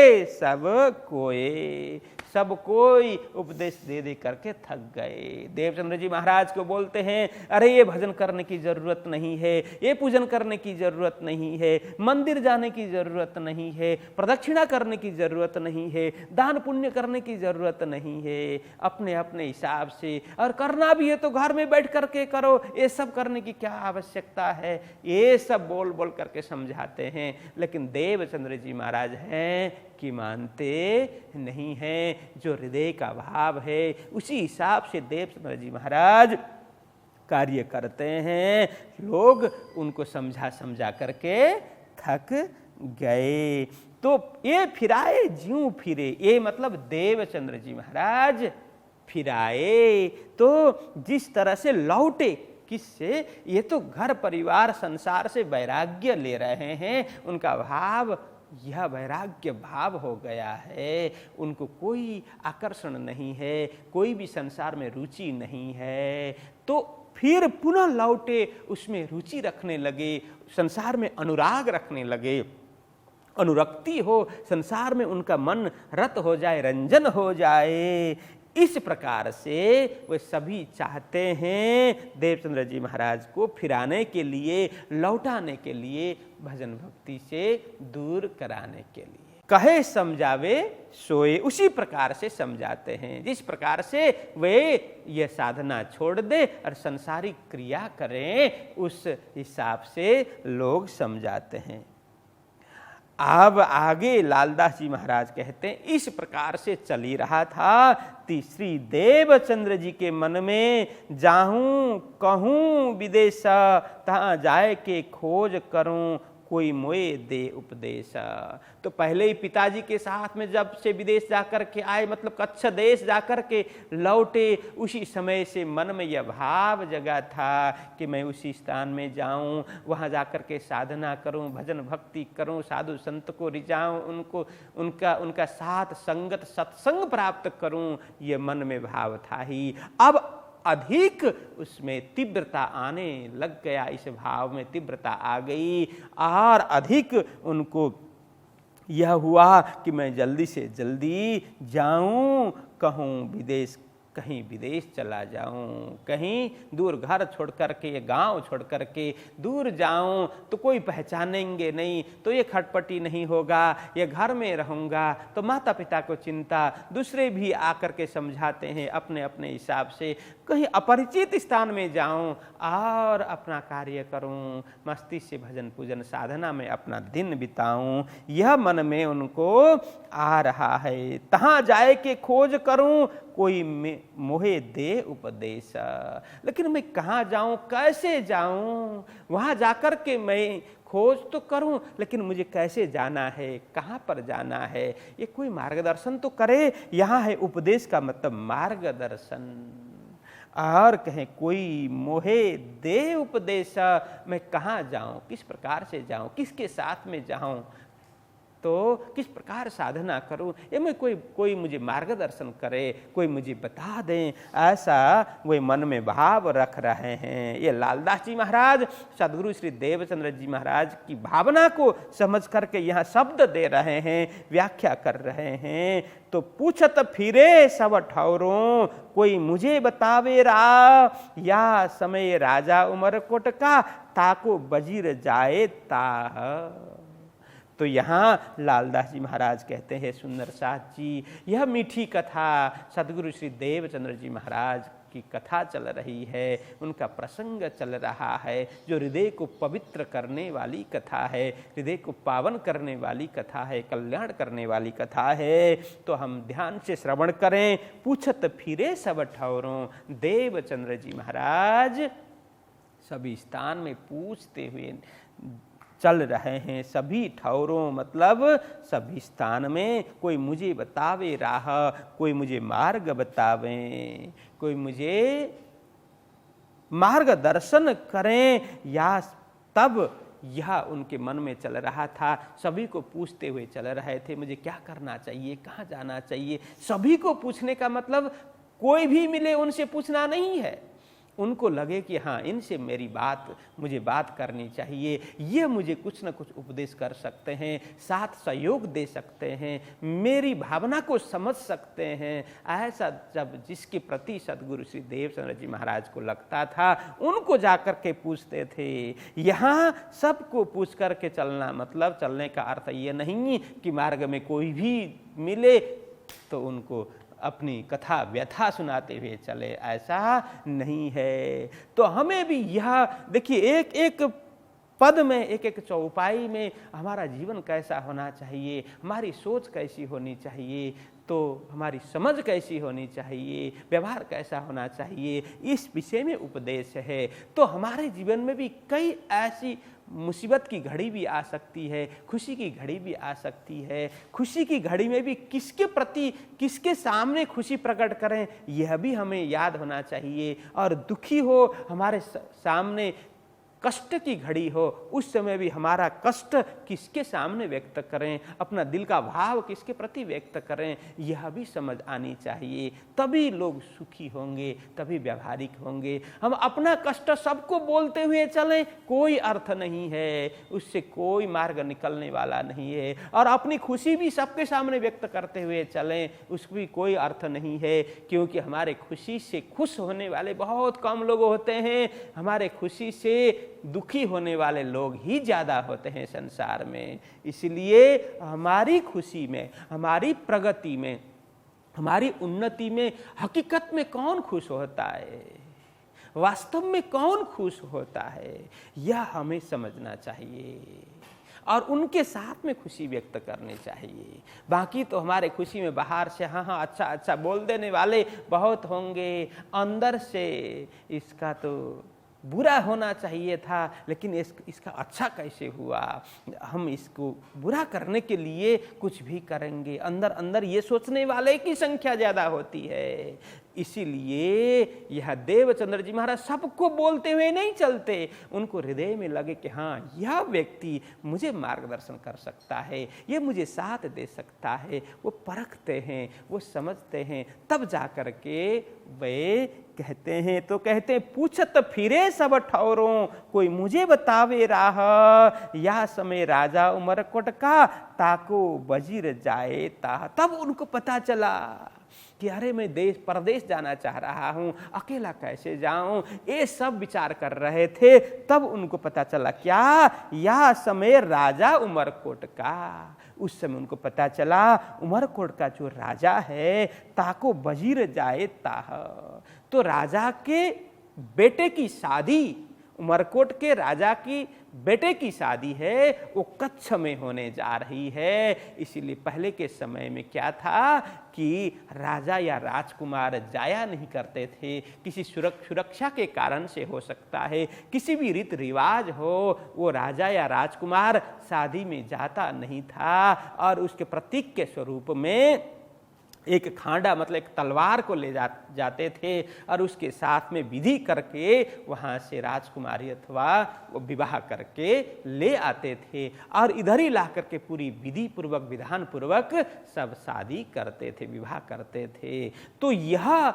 सब कोई उपदेश दे दे करके थक गए। देवचंद्र जी महाराज को बोलते हैं, अरे ये भजन करने की जरूरत नहीं है, ये पूजन करने की जरूरत नहीं है, मंदिर जाने की जरूरत नहीं है, प्रदक्षिणा करने की जरूरत नहीं है, दान पुण्य करने की जरूरत नहीं है। अपने अपने हिसाब से, और करना भी है तो घर में बैठ करके करो, ये सब करने की क्या आवश्यकता है, ये सब बोल बोल करके समझाते हैं। लेकिन देवचंद्र जी महाराज हैं कि मानते नहीं हैं। जो हृदय का भाव है उसी हिसाब से देवचंद्र जी महाराज कार्य करते हैं। लोग उनको समझा करके थक गए। तो ये फिराए ज्यों फिरे, ये मतलब देवचंद्र जी महाराज फिराए तो जिस तरह से लौटे, किससे? ये तो घर परिवार संसार से वैराग्य ले रहे हैं, उनका भाव यह वैराग्य भाव हो गया है। उनको कोई आकर्षण नहीं है, कोई भी संसार में रुचि नहीं है। तो फिर पुनः लौटे, उसमें रुचि रखने लगे, संसार में अनुराग रखने लगे, अनुरक्ति हो, संसार में उनका मन रत हो जाए, रंजन हो जाए। इस प्रकार से वे सभी चाहते हैं देवचंद्र जी महाराज को फिराने के लिए, लौटाने के लिए, भजन भक्ति से दूर कराने के लिए। कहे समझावे सोए, उसी प्रकार से समझाते हैं जिस प्रकार से वे ये साधना छोड़ दे और संसारिक क्रिया करें, उस हिसाब से लोग समझाते हैं। अब आगे लालदास जी महाराज कहते हैं, इस प्रकार से चल ही रहा था। तीसरी देवचंद्र जी के मन में, जाहूं कहूं विदेश, तहां जाए के खोज करूं, कोई मोए दे उपदेश। तो पहले ही पिताजी के साथ में जब से विदेश जाकर के आए, मतलब कच्छ देश जाकर के लौटे, उसी समय से मन में यह भाव जगा था कि मैं उसी स्थान में जाऊं, वहां जाकर के साधना करूं, भजन भक्ति करूं, साधु संत को रिझाऊं, उनका साथ संगत सत्संग प्राप्त करूं, ये मन में भाव था ही। अब अधिक उसमें तीव्रता आने लग गया, इस भाव में तीव्रता आ गई और अधिक उनको यह हुआ कि मैं जल्दी से जल्दी जाऊं, कहीं विदेश चला जाऊं, कहीं दूर घर छोड़ करके, ये गांव छोड़ करके दूर जाऊं तो कोई पहचानेंगे नहीं, तो ये खटपटी नहीं होगा, ये घर में रहूंगा तो माता पिता को चिंता। दूसरे भी आकर के समझाते हैं अपने अपने हिसाब से, कहीं अपरिचित स्थान में जाऊं और अपना कार्य करूं, मस्ती से भजन पूजन साधना में अपना दिन बिताऊं, यह मन में उनको आ रहा है। तहां जाए के खोज करूं, कोई मोहे दे उपदेश। लेकिन मैं कहाँ जाऊं, कैसे जाऊं? वहां जाकर के मैं खोज तो करूं, लेकिन मुझे कैसे जाना है, कहाँ पर जाना है, ये कोई मार्गदर्शन तो करे। यहाँ है उपदेश का मतलब मार्गदर्शन। और कहें कोई मोहे दे उपदेश, मैं कहाँ जाऊं, किस प्रकार से जाऊं, किसके साथ में जाऊं, तो किस प्रकार साधना करूं, ये मैं कोई मुझे मार्गदर्शन करे, कोई मुझे बता दें, ऐसा वे मन में भाव रख रहे हैं। ये लालदास जी महाराज सदगुरु श्री देवचंद्र जी महाराज की भावना को समझ करके यहाँ शब्द दे रहे हैं, व्याख्या कर रहे हैं। तो पूछत फिरे सब ठौरों, कोई मुझे बतावे रा, या समय राजा उमरकोट का, ताको बजीर जाए ताह। तो यहाँ लालदास जी महाराज कहते हैं, सुंदर साथ जी, यह मीठी कथा सदगुरु श्री देवचंद्र जी महाराज की कथा चल रही है, उनका प्रसंग चल रहा है, जो हृदय को पवित्र करने वाली कथा है, हृदय को पावन करने वाली कथा है, कल्याण करने वाली कथा है। तो हम ध्यान से श्रवण करें। पूछत फिरे सब ठौरों, देवचंद्र जी महाराज सभी स्थान में पूछते हुए चल रहे हैं। सभी ठौरों मतलब सभी स्थान में। कोई मुझे बतावे राह, कोई मुझे मार्ग बतावे, कोई मुझे मार्गदर्शन करें, या तब यह उनके मन में चल रहा था। सभी को पूछते हुए चल रहे थे, मुझे क्या करना चाहिए, कहाँ जाना चाहिए। सभी को पूछने का मतलब कोई भी मिले उनसे पूछना नहीं है। उनको लगे कि हाँ, इनसे मुझे बात करनी चाहिए, ये मुझे कुछ न कुछ उपदेश कर सकते हैं, साथ सहयोग दे सकते हैं, मेरी भावना को समझ सकते हैं। ऐसा जब जिसके प्रति सदगुरु श्री देवचंद्र जी महाराज को लगता था, उनको जाकर के पूछते थे। यहाँ सबको पूछ कर के चलना मतलब चलने का अर्थ ये नहीं कि मार्ग में कोई भी मिले तो उनको अपनी कथा व्यथा सुनाते हुए चले, ऐसा नहीं है। तो हमें भी यह देखिए, एक एक पद में, एक एक चौपाई में हमारा जीवन कैसा होना चाहिए, हमारी सोच कैसी होनी चाहिए, तो हमारी समझ कैसी होनी चाहिए, व्यवहार कैसा होना चाहिए, इस विषय में उपदेश है। तो हमारे जीवन में भी कई ऐसी मुसीबत की घड़ी भी आ सकती है, खुशी की घड़ी भी आ सकती है। खुशी की घड़ी में भी किसके प्रति, किसके सामने खुशी प्रकट करें, यह भी हमें याद होना चाहिए। और दुखी हो, हमारे सामने कष्ट की घड़ी हो, उस समय भी हमारा कष्ट किसके सामने व्यक्त करें, अपना दिल का भाव किसके प्रति व्यक्त करें, यह भी समझ आनी चाहिए। तभी लोग सुखी होंगे, तभी व्यावहारिक होंगे। हम अपना कष्ट सबको बोलते हुए चलें, कोई अर्थ नहीं है, उससे कोई मार्ग निकलने वाला नहीं है। और अपनी खुशी भी सबके सामने व्यक्त करते हुए चलें, उसको भी कोई अर्थ नहीं है, क्योंकि हमारे खुशी से खुश होने वाले बहुत कम लोग होते हैं। हमारे खुशी से दुखी होने वाले लोग ही ज़्यादा होते हैं संसार में। इसलिए हमारी खुशी में, हमारी प्रगति में, हमारी उन्नति में हकीकत में कौन खुश होता है, वास्तव में कौन खुश होता है, यह हमें समझना चाहिए और उनके साथ में खुशी व्यक्त करनी चाहिए। बाकी तो हमारे खुशी में बाहर से हाँ हाँ अच्छा अच्छा बोल देने वाले बहुत होंगे, अंदर से इसका तो बुरा होना चाहिए था, लेकिन इसका अच्छा कैसे हुआ, हम इसको बुरा करने के लिए कुछ भी करेंगे, अंदर अंदर ये सोचने वाले की संख्या ज़्यादा होती है। इसीलिए यह देवचंद्र जी महाराज सबको बोलते हुए नहीं चलते, उनको हृदय में लगे कि हाँ, यह व्यक्ति मुझे मार्गदर्शन कर सकता है, ये मुझे साथ दे सकता है। वो परखते हैं, वो समझते हैं, तब जा कर के वे कहते हैं। तो कहते हैं, पूछत फिरे सब ठौरों, कोई मुझे बतावे राह, या समय राजा उमरकोट का ताको वजीर जाए ताह। तब उनको पता चला कि अरे मैं देश परदेश जाना चाह रहा हूँ, अकेला कैसे जाऊं, ये सब विचार कर रहे थे। तब उनको पता चला क्या, या समय राजा उमरकोट का। उस समय उनको पता चला उमरकोट का जो राजा है, ताको वजीर जाए ताह, तो राजा के बेटे की शादी, उमरकोट के राजा की बेटे की शादी है, वो कच्छ में होने जा रही है। इसीलिए पहले के समय में क्या था कि राजा या राजकुमार जाया नहीं करते थे, किसी सुरक्षा के कारण से हो सकता है, किसी भी रीत रिवाज हो, वो राजा या राजकुमार शादी में जाता नहीं था। और उसके प्रतीक के स्वरूप में एक खांडा मतलब एक तलवार को ले जाते थे और उसके साथ में विधि करके वहाँ से राजकुमारी अथवा वो विवाह करके ले आते थे और इधर ही ला करके पूरी विधि पूर्वक, विधान पूर्वक सब शादी करते थे, विवाह करते थे। तो यह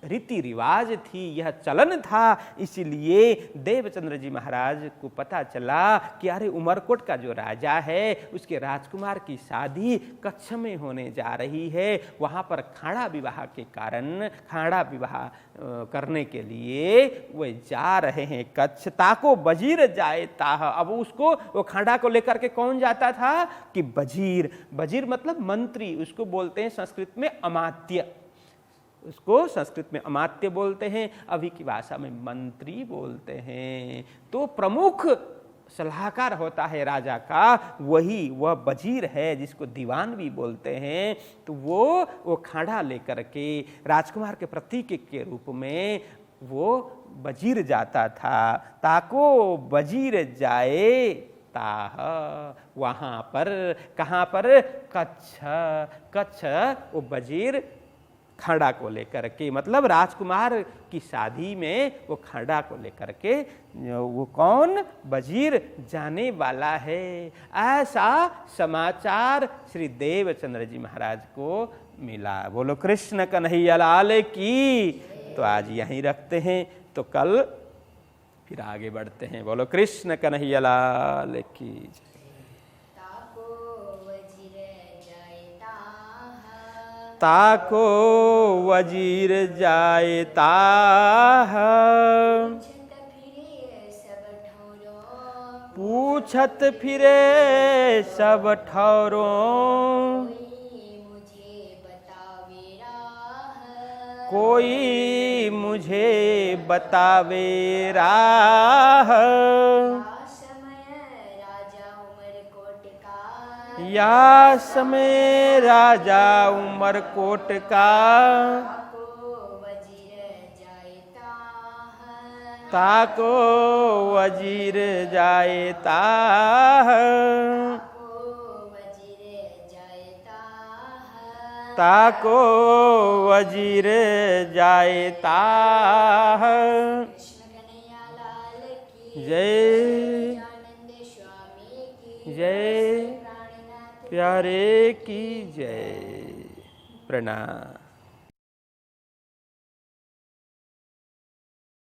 रीति रिवाज थी, यह चलन था। इसलिए देवचंद्र जी महाराज को पता चला कि अरे उमरकोट का जो राजा है उसके राजकुमार की शादी कच्छ में होने जा रही है। वहाँ पर खाड़ा विवाह के कारण खाड़ा विवाह करने के लिए वे जा रहे हैं कच्छ। ताको वजीर जाए ताह। अब उसको वो खाड़ा को लेकर के कौन जाता था कि वजीर। वजीर मतलब मंत्री, उसको बोलते हैं संस्कृत में अमात्य, उसको संस्कृत में अमात्य बोलते हैं, अभी की भाषा में मंत्री बोलते हैं। तो प्रमुख सलाहकार होता है राजा का, वही वह वजीर है जिसको दीवान भी बोलते हैं। तो वो खाड़ा लेकर के राजकुमार के प्रतीक के रूप में वो वजीर जाता था। ताको वजीर जाए ताह। वहाँ पर, कहाँ पर, कच्छ वो वजीर खाड़ा को लेकर के, मतलब राजकुमार की शादी में वो खाड़ा को लेकर के वो कौन वजीर जाने वाला है। ऐसा समाचार श्री देवचंद्र जी महाराज को मिला। बोलो कृष्ण कन्हैया लाल की। तो आज यहीं रखते हैं, तो कल फिर आगे बढ़ते हैं। बोलो कृष्ण कन्हैया लाल की। ताको वजीर जाए ताह। पूछत फिरे सब ठौरों। कोई मुझे बतावे राह। या समय राजा उमरकोट का। ताको वजीर जाए ताह। ताको वजीर जाए ताह। जय जय प्यारे की जय। प्रणाम।